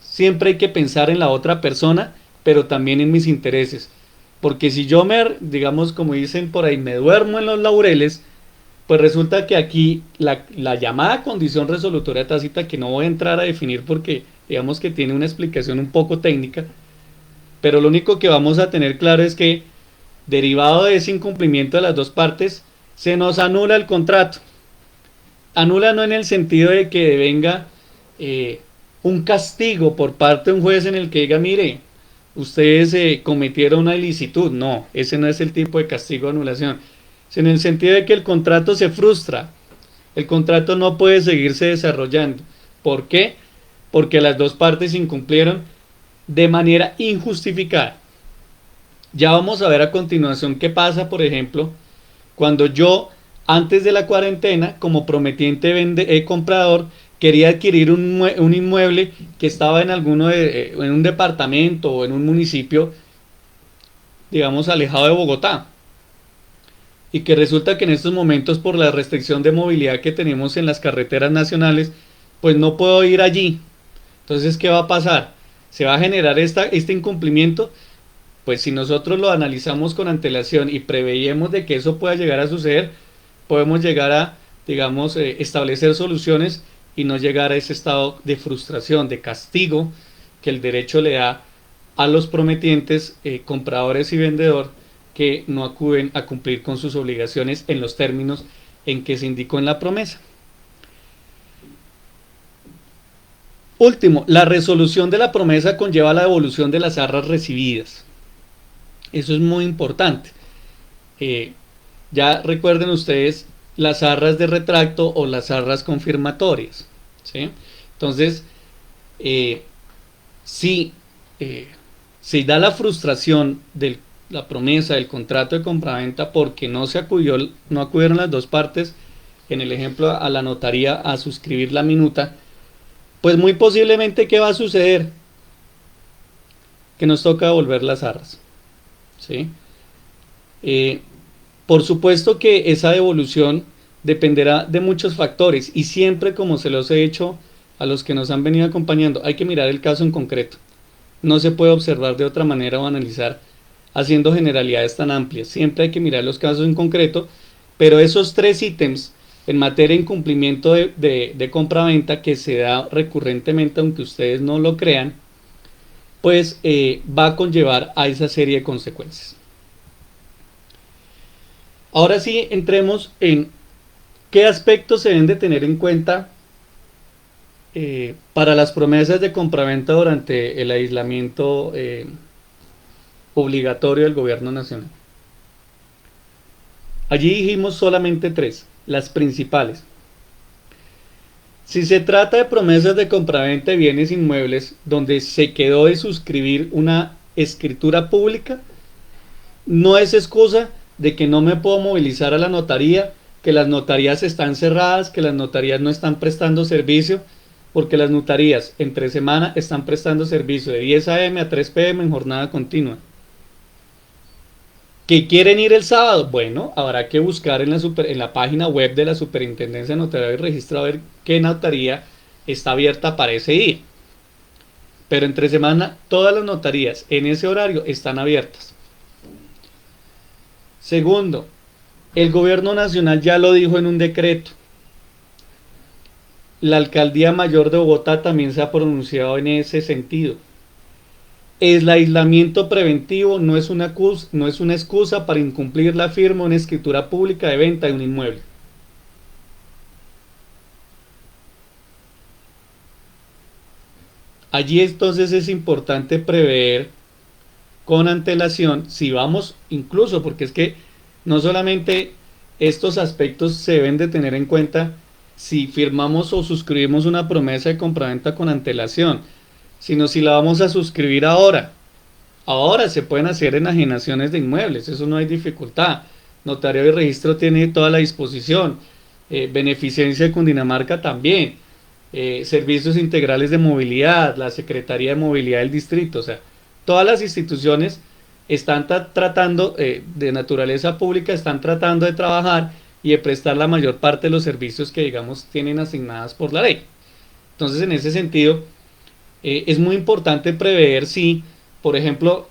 siempre hay que pensar en la otra persona, pero también en mis intereses. Porque si yo digamos como dicen por ahí, me duermo en los laureles, pues resulta que aquí la llamada condición resolutoria tácita, que no voy a entrar a definir porque digamos que tiene una explicación un poco técnica, pero lo único que vamos a tener claro es que derivado de ese incumplimiento de las dos partes, se nos anula el contrato. Anula no en el sentido de que venga un castigo por parte de un juez en el que diga, mire, ustedes cometieron una ilicitud. No, ese no es el tipo de castigo de anulación. Es en el sentido de que el contrato se frustra. El contrato no puede seguirse desarrollando. ¿Por qué? Porque las dos partes incumplieron de manera injustificada. Ya vamos a ver a continuación qué pasa, por ejemplo, cuando yo, antes de la cuarentena, como prometiente comprador, quería adquirir un inmueble que estaba en en un departamento o en un municipio, digamos, alejado de Bogotá. Y que resulta que en estos momentos, por la restricción de movilidad que tenemos en las carreteras nacionales, pues no puedo ir allí. Entonces, ¿qué va a pasar? ¿Se va a generar este incumplimiento? Pues si nosotros lo analizamos con antelación y preveíamos de que eso pueda llegar a suceder, podemos llegar a, digamos, establecer soluciones y no llegar a ese estado de frustración, de castigo que el derecho le da a los prometientes, compradores y vendedor, que no acuden a cumplir con sus obligaciones en los términos en que se indicó en la promesa. Último, la resolución de la promesa conlleva la devolución de las arras recibidas. Eso es muy importante. Ya recuerden ustedes las arras de retracto o las arras confirmatorias, ¿sí? Entonces, si se da la frustración de la promesa del contrato de compraventa porque no acudieron las dos partes, en el ejemplo a la notaría a suscribir la minuta, pues muy posiblemente ¿qué va a suceder? Que nos toca devolver las arras, ¿sí? Por supuesto que esa devolución dependerá de muchos factores y siempre, como se los he dicho a los que nos han venido acompañando, hay que mirar el caso en concreto. No se puede observar de otra manera o analizar haciendo generalidades tan amplias. Siempre hay que mirar los casos en concreto, pero esos tres ítems en materia de incumplimiento de compraventa que se da recurrentemente, aunque ustedes no lo crean, pues va a conllevar a esa serie de consecuencias. Ahora sí, entremos en qué aspectos se deben de tener en cuenta para las promesas de compraventa durante el aislamiento obligatorio del gobierno nacional. Allí dijimos solamente 3, las principales. Si se trata de promesas de compraventa de bienes inmuebles donde se quedó de suscribir una escritura pública, no es excusa de que no me puedo movilizar a la notaría, que las notarías están cerradas, que las notarías no están prestando servicio, porque las notarías entre semana están prestando servicio de 10 a.m. a 3 p.m. en jornada continua. ¿Que quieren ir el sábado? Bueno, habrá que buscar en la página web de la Superintendencia de Notariado y Registro a ver qué notaría está abierta para ese día. Pero entre semana todas las notarías en ese horario están abiertas. Segundo, el gobierno nacional ya lo dijo en un decreto. La Alcaldía Mayor de Bogotá también se ha pronunciado en ese sentido. El aislamiento preventivo no es una excusa para incumplir la firma o una escritura pública de venta de un inmueble. Allí entonces es importante prever con antelación, si vamos incluso, porque es que no solamente estos aspectos se deben de tener en cuenta si firmamos o suscribimos una promesa de compraventa con antelación, sino si la vamos a suscribir ahora. Ahora se pueden hacer enajenaciones de inmuebles, eso no hay dificultad. Notario y Registro tiene toda la disposición. Beneficencia de Cundinamarca también. Servicios integrales de movilidad, la Secretaría de Movilidad del Distrito, o sea, todas las instituciones están tratando, de naturaleza pública, están tratando de trabajar y de prestar la mayor parte de los servicios que, digamos, tienen asignadas por la ley. Entonces, en ese sentido, es muy importante prever si, por ejemplo,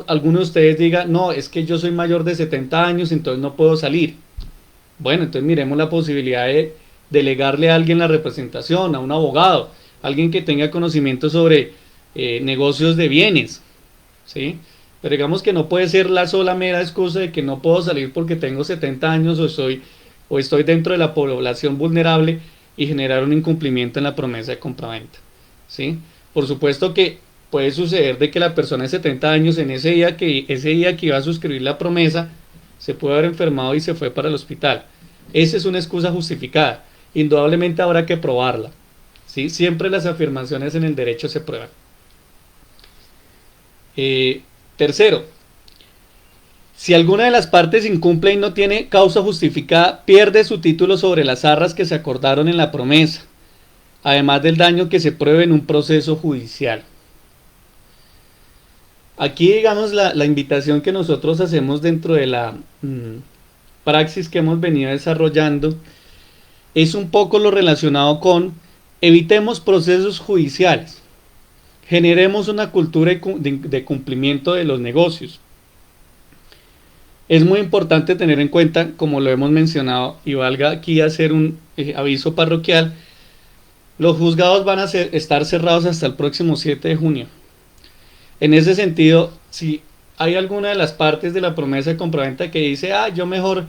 alguno de ustedes diga, no, es que yo soy mayor de 70 años, entonces no puedo salir. Bueno, entonces miremos la posibilidad de delegarle a alguien la representación, a un abogado, alguien que tenga conocimiento sobre negocios de bienes, ¿sí? Pero digamos que no puede ser la sola mera excusa de que no puedo salir porque tengo 70 años o estoy dentro de la población vulnerable y generar un incumplimiento en la promesa de compraventa, ¿sí? Por supuesto que puede suceder de que la persona de 70 años en ese día que iba a suscribir la promesa se puede haber enfermado y se fue para el hospital. Esa es una excusa justificada. Indudablemente habrá que probarla, ¿sí? Siempre las afirmaciones en el derecho se prueban. Tercero, si alguna de las partes incumple y no tiene causa justificada, pierde su título sobre las arras que se acordaron en la promesa, además del daño que se pruebe en un proceso judicial. Aquí, digamos, la invitación que nosotros hacemos dentro de la praxis que hemos venido desarrollando es un poco lo relacionado con evitemos procesos judiciales, generemos una cultura de cumplimiento de los negocios. Es muy importante tener en cuenta, como lo hemos mencionado, y valga aquí hacer un aviso parroquial, los juzgados van a estar cerrados hasta el próximo 7 de junio. En ese sentido, si hay alguna de las partes de la promesa de compraventa que dice, yo mejor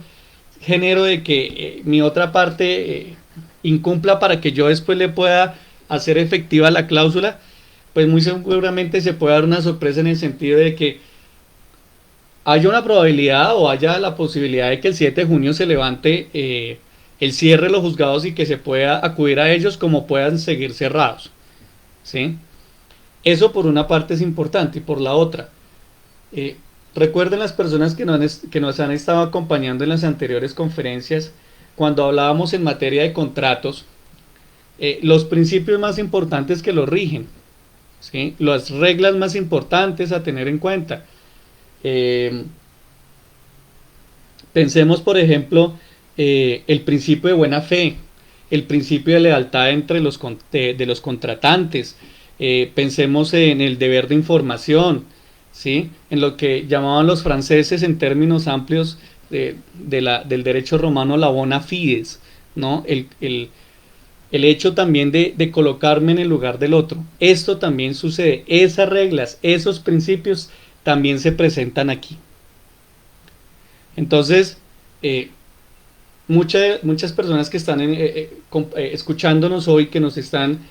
genero de que mi otra parte incumpla para que yo después le pueda hacer efectiva la cláusula, pues muy seguramente se puede dar una sorpresa en el sentido de que haya una probabilidad o haya la posibilidad de que el 7 de junio se levante el cierre de los juzgados y que se pueda acudir a ellos como puedan seguir cerrados, ¿sí? Eso por una parte es importante y por la otra, recuerden las personas que nos han estado acompañando en las anteriores conferencias, cuando hablábamos en materia de contratos, los principios más importantes que los rigen, ¿sí? Las reglas más importantes a tener en cuenta. Pensemos, por ejemplo, el principio de buena fe, el principio de lealtad entre de los contratantes. Pensemos en el deber de información, ¿sí? En lo que llamaban los franceses en términos amplios del derecho romano la bona fides, ¿no? el hecho también de colocarme en el lugar del otro. Esto también sucede, esas reglas, esos principios también se presentan aquí. Entonces, muchas personas que están escuchándonos hoy, que nos están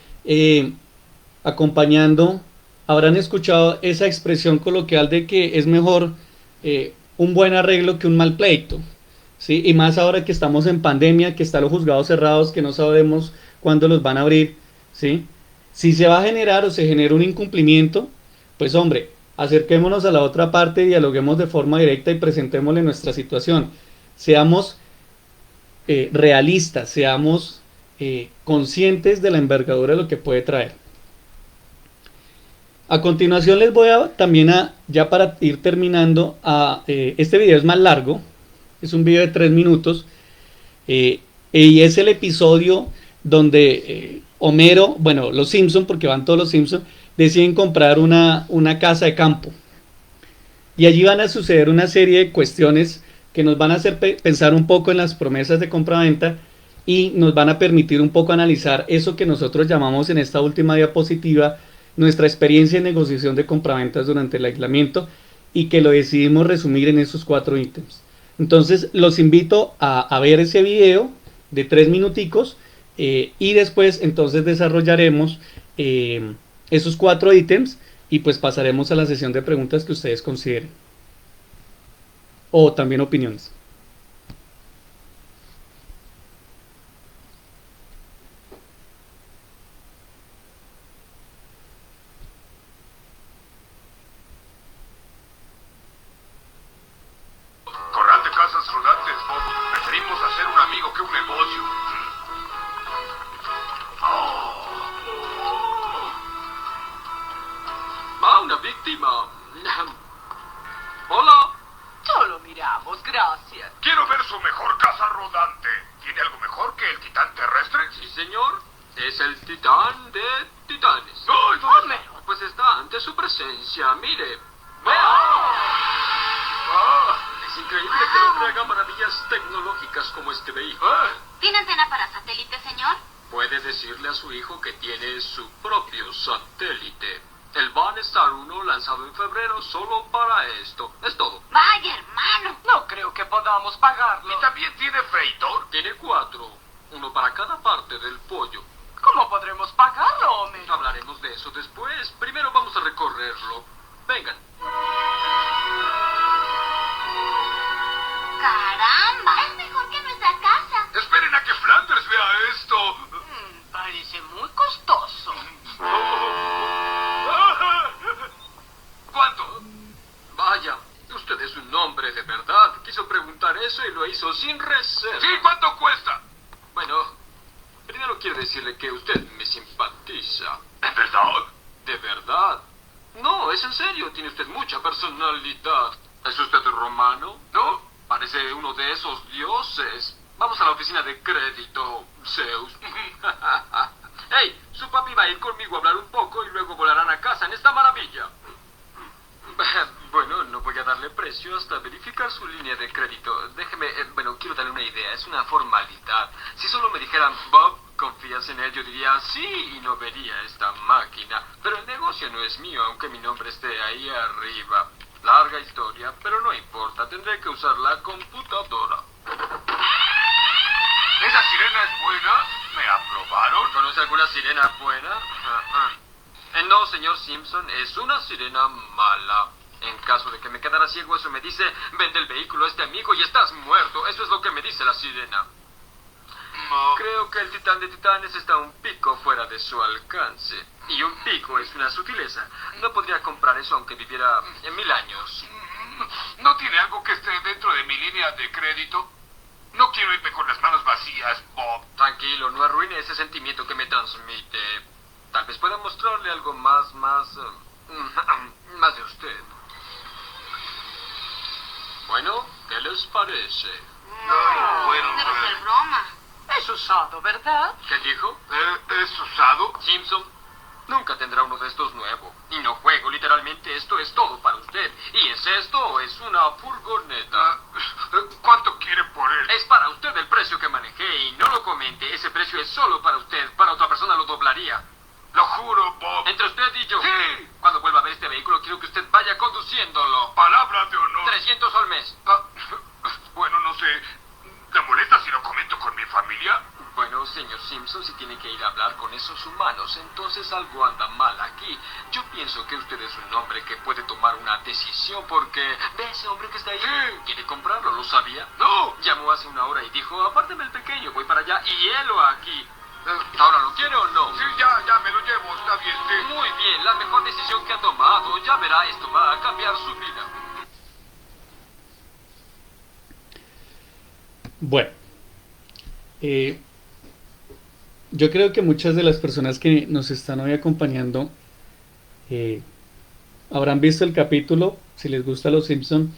acompañando, habrán escuchado esa expresión coloquial de que es mejor un buen arreglo que un mal pleito, ¿sí? Y más ahora que estamos en pandemia, que están los juzgados cerrados, que no sabemos cuándo los van a abrir, ¿sí? Si se va a generar o se genera un incumplimiento, pues hombre, acerquémonos a la otra parte, dialoguemos de forma directa y presentémosle nuestra situación. Seamos realistas, seamos conscientes de la envergadura de lo que puede traer. A continuación les voy a también ya para ir terminando, este video es más largo, es un video de 3 minutos, y es el episodio donde Homero, bueno, los Simpson, porque van todos los Simpson, deciden comprar una casa de campo. Y allí van a suceder una serie de cuestiones que nos van a hacer pensar un poco en las promesas de compraventa y nos van a permitir un poco analizar eso que nosotros llamamos en esta última diapositiva nuestra experiencia en negociación de compraventas durante el aislamiento, y que lo decidimos resumir en esos 4 ítems. Entonces los invito a ver ese video de 3 minuticos, y después entonces desarrollaremos esos 4 ítems y pues pasaremos a la sesión de preguntas que ustedes consideren, o también opiniones. Corral de casas rodantes, Bob. Preferimos hacer un amigo que un negocio. Va una víctima. Hola. Solo miramos, gracias. Quiero ver su mejor casa rodante. ¿Tiene algo mejor que el titán terrestre? Sí, señor. Es el titán de titanes. ¡Ay! Homero. Pues está ante su presencia. Mire. Es increíble que el hombre haga maravillas tecnológicas como este vehículo. ¿Tiene antena para satélite, señor? Puede decirle a su hijo que tiene su propio satélite. El Banestar 1 lanzado en febrero solo para esto. Es todo. Vaya, hermano. No creo que podamos pagarlo. ¿Y también tiene freidor? Tiene 4. Uno para cada parte del pollo. ¿Cómo podremos pagarlo, Homero? Hablaremos de eso después. Primero vamos a recorrerlo. Vengan. Caramba, es mejor que nuestra casa. Esperen a que Flanders vea esto. Parece muy costoso. ¿Cuánto? Vaya, usted es un hombre de verdad. Quiso preguntar eso y lo hizo sin reserva. Sí, ¿cuánto cuesta? Bueno, primero quiero decirle que usted me simpatiza. ¿De verdad? ¿De verdad? No, es en serio. Tiene usted mucha personalidad. ¿Es usted romano? ¿No? Parece uno de esos dioses. Vamos a la oficina de crédito, Zeus. Hey, su papi va a ir conmigo a hablar un poco y luego volarán a casa en esta maravilla. Bueno, no voy a darle precio hasta verificar su línea de crédito. Déjeme, quiero darle una idea. Es una formalidad. Si solo me dijeran, Bob, ¿confías en él? Yo diría sí y no vería esta máquina. Pero el negocio no es mío, aunque mi nombre esté ahí arriba. Larga historia, pero no importa. Tendré que usar la computadora. ¿Esa sirena es buena? ¿Me aprobaron? ¿Conoce alguna sirena buena? No, señor Simpson, es una sirena mala. En caso de que me quedara ciego, eso me dice, vende el vehículo a este amigo y estás muerto. Eso es lo que me dice la sirena. No. Creo que el titán de titanes está un pico fuera de su alcance. Y un pico es una sutileza. No podría comprar eso aunque viviera en 1000 años. ¿No tiene algo que esté dentro de mi línea de crédito? No quiero irme con las manos vacías, Bob. Tranquilo, no arruine ese sentimiento que me transmite. Tal vez pueda mostrarle algo más de usted. Bueno, ¿qué les parece? Bueno, Debe ser broma. Es usado, ¿verdad? ¿Qué dijo? ¿es usado? Simpson, nunca tendrá uno de estos nuevo. Y no juego, literalmente esto es todo para usted. ¿Y es esto o es una furgoneta? ¿Cuánto quiere por él? Es para usted el precio que manejé. Hey, no lo comente. Ese precio es solo para usted. Para otra persona lo doblaría. Lo juro, Bob. Entre usted y yo. Sí. Cuando vuelva a ver este vehículo, quiero que usted vaya conduciéndolo. Palabra de honor. 300 al mes. Bueno, no sé. ¿Le molesta si lo comento con mi familia? Bueno, señor Simpson, si tiene que ir a hablar con esos humanos, entonces algo anda mal aquí. Yo pienso que usted es un hombre que puede tomar una decisión porque... ¿Ve ese hombre que está ahí? Sí. ¿Quiere comprarlo? ¿Lo sabía? No. Llamó hace una hora y dijo, apárteme el pequeño, voy para allá y helo aquí. ¿Ahora lo quiere o no? Sí, ya me lo llevo. Está bien, sí. Muy bien, la mejor decisión que ha tomado. Ya verá, esto va a cambiar su vida. Bueno, yo creo que muchas de las personas que nos están hoy acompañando habrán visto el capítulo, si les gusta Los Simpson,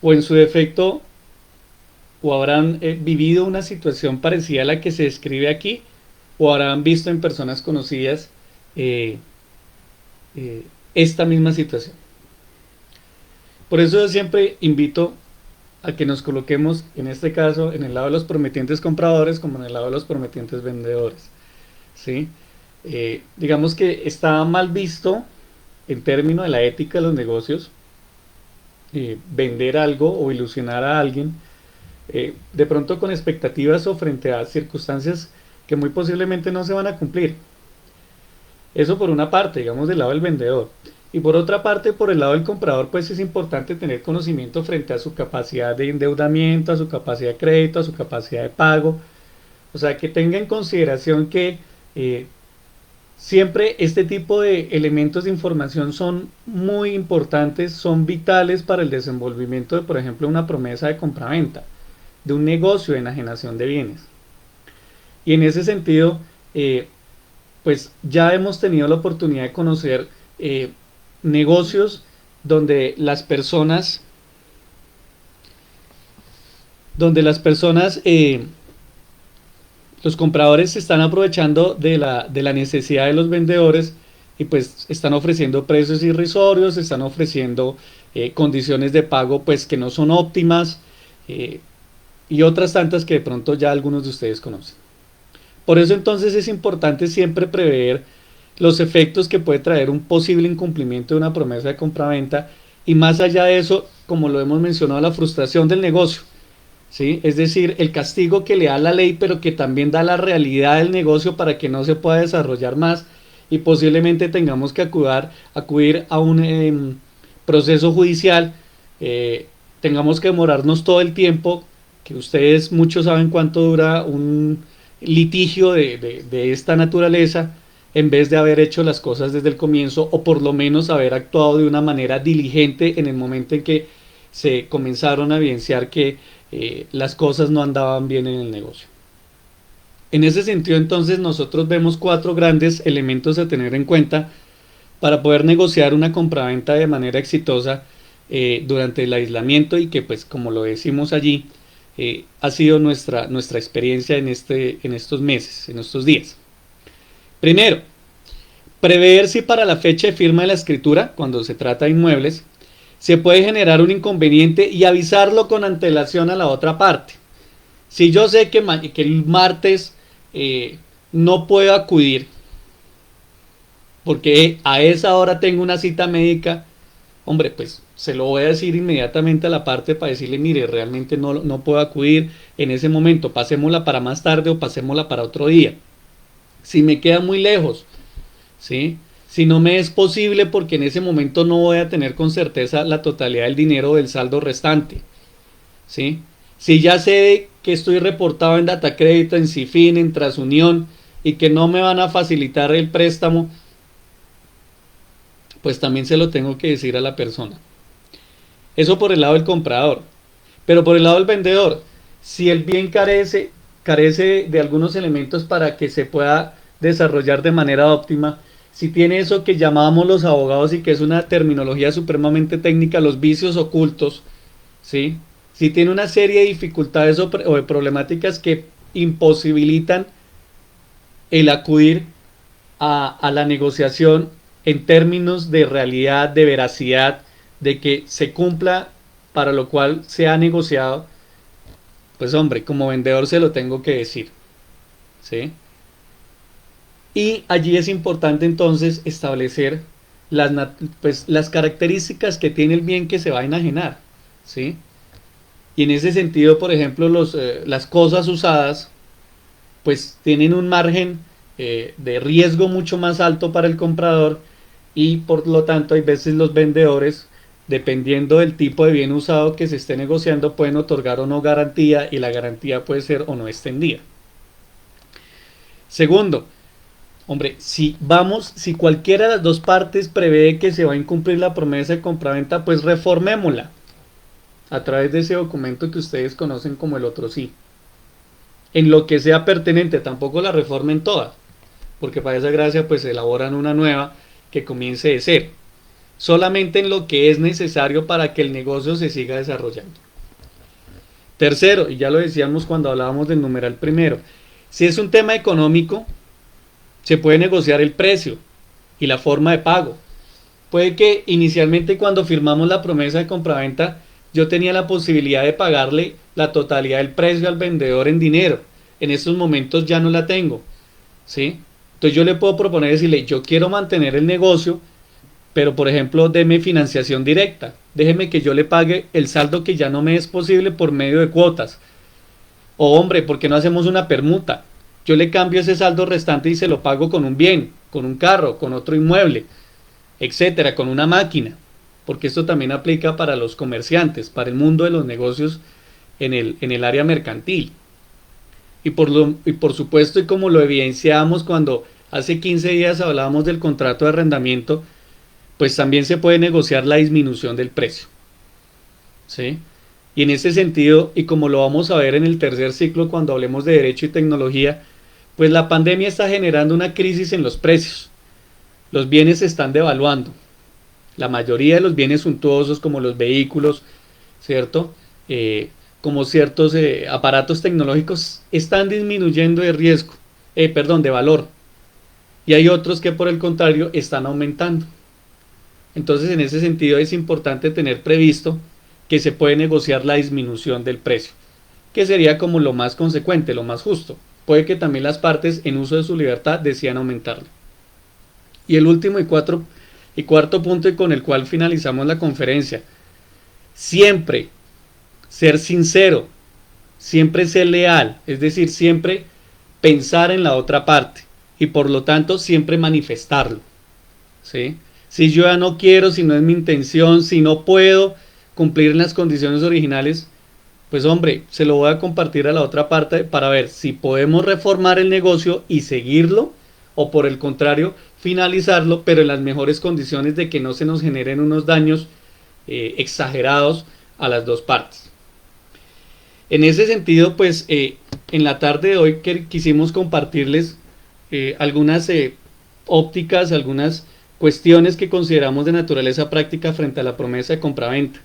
o en su defecto, o habrán vivido una situación parecida a la que se describe aquí, o habrán visto en personas conocidas esta misma situación. Por eso yo siempre invito a que nos coloquemos, en este caso, en el lado de los prometientes compradores como en el lado de los prometientes vendedores, ¿sí? Digamos que está mal visto en términos de la ética de los negocios vender algo o ilusionar a alguien de pronto con expectativas o frente a circunstancias que muy posiblemente no se van a cumplir. Eso por una parte, digamos, del lado del vendedor. Y por otra parte, por el lado del comprador, pues es importante tener conocimiento frente a su capacidad de endeudamiento, a su capacidad de crédito, a su capacidad de pago. O sea, que tenga en consideración que siempre este tipo de elementos de información son muy importantes, son vitales para el desenvolvimiento de, por ejemplo, una promesa de compraventa, de un negocio de enajenación de bienes. Y en ese sentido, pues ya hemos tenido la oportunidad de conocer negocios donde las personas los compradores se están aprovechando de la necesidad de los vendedores y pues están ofreciendo precios irrisorios, están ofreciendo condiciones de pago pues que no son óptimas y otras tantas que de pronto ya algunos de ustedes conocen. Por eso entonces es importante siempre prever los efectos que puede traer un posible incumplimiento de una promesa de compraventa y más allá de eso, como lo hemos mencionado, la frustración del negocio, ¿sí? Es decir, el castigo que le da la ley pero que también da la realidad del negocio para que no se pueda desarrollar más y posiblemente tengamos que acudir a un proceso judicial, tengamos que demorarnos todo el tiempo, que ustedes muchos saben cuánto dura un litigio de esta naturaleza, en vez de haber hecho las cosas desde el comienzo o por lo menos haber actuado de una manera diligente en el momento en que se comenzaron a evidenciar que las cosas no andaban bien en el negocio. En ese sentido entonces nosotros vemos 4 grandes elementos a tener en cuenta para poder negociar una compraventa de manera exitosa durante el aislamiento y que pues como lo decimos allí ha sido nuestra experiencia en estos meses, en estos días. Primero, prever si para la fecha de firma de la escritura, cuando se trata de inmuebles, se puede generar un inconveniente y avisarlo con antelación a la otra parte. Si yo sé que el martes no puedo acudir porque a esa hora tengo una cita médica, hombre, pues se lo voy a decir inmediatamente a la parte para decirle, mire, realmente no puedo acudir en ese momento, pasémosla para más tarde o pasémosla para otro día. Si me queda muy lejos, ¿sí? Si no me es posible porque en ese momento no voy a tener con certeza la totalidad del dinero del saldo restante, ¿sí? Si ya sé que estoy reportado en Datacrédito, en Cifin, en Transunión y que no me van a facilitar el préstamo, pues también se lo tengo que decir a la persona. Eso por el lado del comprador. Pero por el lado del vendedor, si el bien carece de algunos elementos para que se pueda desarrollar de manera óptima, si tiene eso que llamamos los abogados y que es una terminología supremamente técnica, los vicios ocultos, ¿sí? Si tiene una serie de dificultades o de problemáticas que imposibilitan el acudir a la negociación en términos de realidad, de veracidad, de que se cumpla para lo cual se ha negociado, Pues hombre, como vendedor se lo tengo que decir, ¿sí? Y allí es importante entonces establecer las características que tiene el bien que se va a enajenar, ¿sí? Y en ese sentido, por ejemplo, las cosas usadas, pues tienen un margen de riesgo mucho más alto para el comprador y por lo tanto hay veces los vendedores, dependiendo del tipo de bien usado que se esté negociando, pueden otorgar o no garantía y la garantía puede ser o no extendida. Segundo, hombre, si cualquiera de las dos partes prevé que se va a incumplir la promesa de compraventa, pues reformémosla a través de ese documento que ustedes conocen como el otro sí. En lo que sea pertinente, tampoco la reformen todas, porque para esa gracia pues elaboran una nueva que comience de cero. Solamente en lo que es necesario para que el negocio se siga desarrollando. Tercero, y ya lo decíamos cuando hablábamos del numeral primero, si es un tema económico, se puede negociar el precio y la forma de pago. Puede que inicialmente cuando firmamos la promesa de compraventa yo tenía la posibilidad de pagarle la totalidad del precio al vendedor en dinero. En estos momentos ya no la tengo, ¿sí? Entonces yo le puedo proponer decirle, yo quiero mantener el negocio, pero por ejemplo deme financiación directa, déjeme que yo le pague el saldo que ya no me es posible por medio de cuotas. O hombre, ¿por qué no hacemos una permuta? Yo le cambio ese saldo restante y se lo pago con un bien, con un carro, con otro inmueble, etcétera, con una máquina, porque esto también aplica para los comerciantes, para el mundo de los negocios en el área mercantil. Y por supuesto, y como lo evidenciamos cuando hace 15 días hablábamos del contrato de arrendamiento, pues también se puede negociar la disminución del precio, ¿sí? Y en ese sentido, y como lo vamos a ver en el tercer ciclo cuando hablemos de derecho y tecnología, pues la pandemia está generando una crisis en los precios. Los bienes se están devaluando. La mayoría de los bienes suntuosos como los vehículos, ¿cierto? Como ciertos aparatos tecnológicos están disminuyendo de riesgo, de valor. Y hay otros que por el contrario están aumentando. Entonces en ese sentido es importante tener previsto que se puede negociar la disminución del precio, que sería como lo más consecuente, lo más justo. Puede que también las partes en uso de su libertad decidan aumentarlo. Y el último y cuarto punto y con el cual finalizamos la conferencia, siempre ser sincero, siempre ser leal, es decir, siempre pensar en la otra parte y por lo tanto siempre manifestarlo, ¿sí? Si yo ya no quiero, si no es mi intención, si no puedo cumplir las condiciones originales, pues hombre, se lo voy a compartir a la otra parte para ver si podemos reformar el negocio y seguirlo o por el contrario finalizarlo, pero en las mejores condiciones de que no se nos generen unos daños exagerados a las dos partes. En ese sentido, pues en la tarde de hoy quisimos compartirles algunas ópticas, algunas cuestiones que consideramos de naturaleza práctica frente a la promesa de compraventa.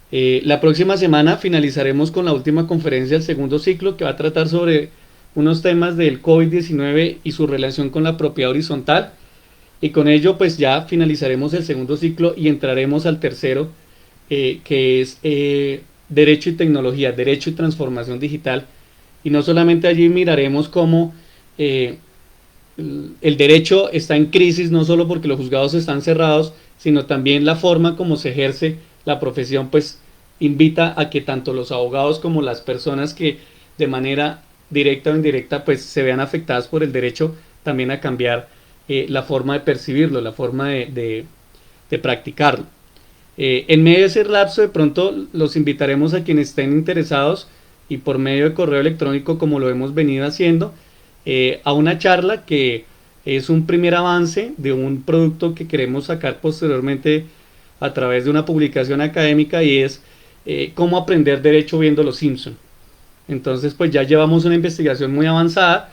La próxima semana finalizaremos con la última conferencia del segundo ciclo que va a tratar sobre unos temas del COVID-19 y su relación con la propiedad horizontal, y con ello pues ya finalizaremos el segundo ciclo y entraremos al tercero que es Derecho y Tecnología, Derecho y Transformación Digital, y no solamente allí miraremos cómo el derecho está en crisis, no solo porque los juzgados están cerrados, sino también la forma como se ejerce la profesión, pues invita a que tanto los abogados como las personas que de manera directa o indirecta pues se vean afectadas por el derecho, también a cambiar la forma de percibirlo, la forma de practicarlo. En medio de ese lapso de pronto los invitaremos a quienes estén interesados y por medio de correo electrónico, como lo hemos venido haciendo, a una charla que es un primer avance de un producto que queremos sacar posteriormente a través de una publicación académica, y es cómo aprender derecho viendo Los Simpson. Entonces pues ya llevamos una investigación muy avanzada,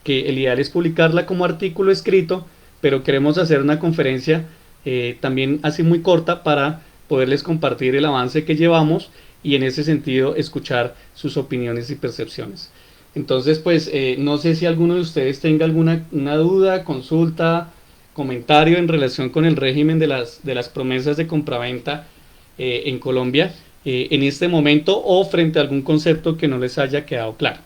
que el ideal es publicarla como artículo escrito, pero queremos hacer una conferencia también así muy corta para poderles compartir el avance que llevamos y en ese sentido escuchar sus opiniones y percepciones. Entonces pues no sé si alguno de ustedes tenga alguna duda, consulta, comentario en relación con el régimen de las promesas de compraventa en Colombia. en este momento o frente a algún concepto que no les haya quedado claro.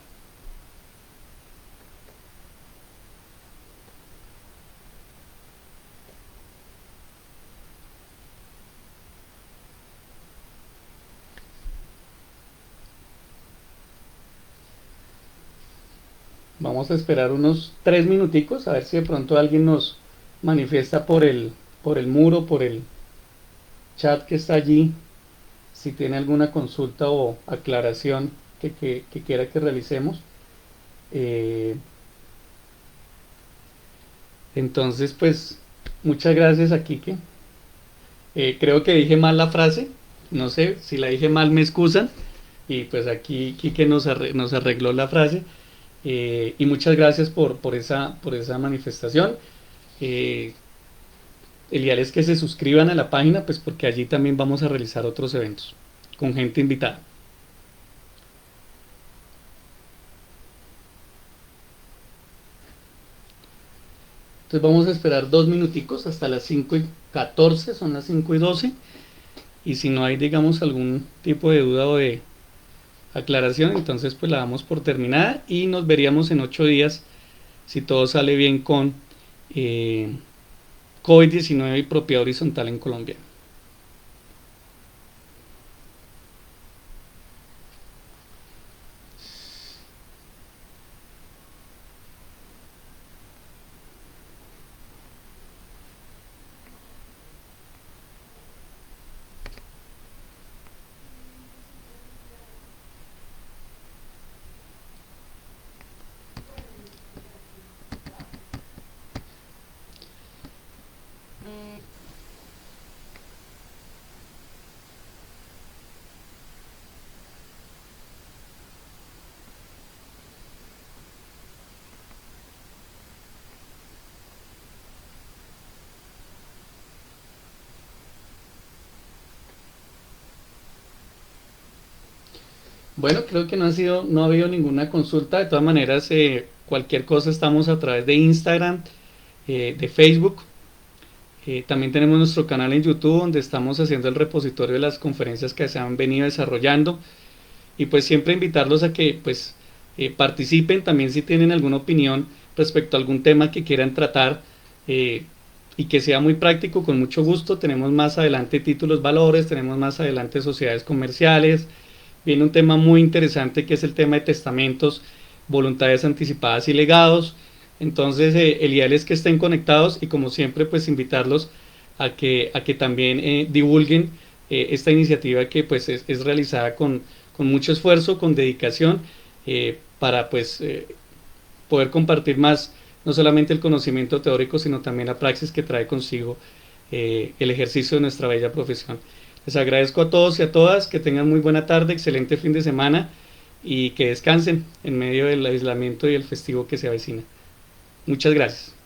Vamos a esperar unos 3 minuticos a ver si de pronto alguien nos manifiesta por el muro, por el chat que está allí, si tiene alguna consulta o aclaración que quiera que realicemos. Entonces, pues, muchas gracias a Quique. Creo que dije mal la frase, no sé, si la dije mal me excusan, y pues aquí Quique nos arregló la frase. Y muchas gracias por esa manifestación. El ideal es que se suscriban a la página, pues porque allí también vamos a realizar otros eventos con gente invitada. Entonces vamos a esperar 2 minuticos hasta las 5:14, son las 5:12, y si no hay, digamos, algún tipo de duda o de aclaración, entonces pues la damos por terminada y nos veríamos en 8 días si todo sale bien con COVID-19 y propiedad horizontal en Colombia. Bueno, creo que no ha habido ninguna consulta. De todas maneras, cualquier cosa estamos a través de Instagram, de Facebook. También tenemos nuestro canal en YouTube donde estamos haciendo el repositorio de las conferencias que se han venido desarrollando. Y pues siempre invitarlos a que pues participen también si tienen alguna opinión respecto a algún tema que quieran tratar, y que sea muy práctico, con mucho gusto. Tenemos más adelante títulos valores, tenemos más adelante sociedades comerciales. Viene un tema muy interesante que es el tema de testamentos, voluntades anticipadas y legados. Entonces el ideal es que estén conectados y como siempre pues invitarlos a que también divulguen esta iniciativa que pues es realizada con mucho esfuerzo, con dedicación, para pues poder compartir más, no solamente el conocimiento teórico, sino también la praxis que trae consigo el ejercicio de nuestra bella profesión. Les agradezco a todos y a todas, que tengan muy buena tarde, excelente fin de semana y que descansen en medio del aislamiento y el festivo que se avecina. Muchas gracias.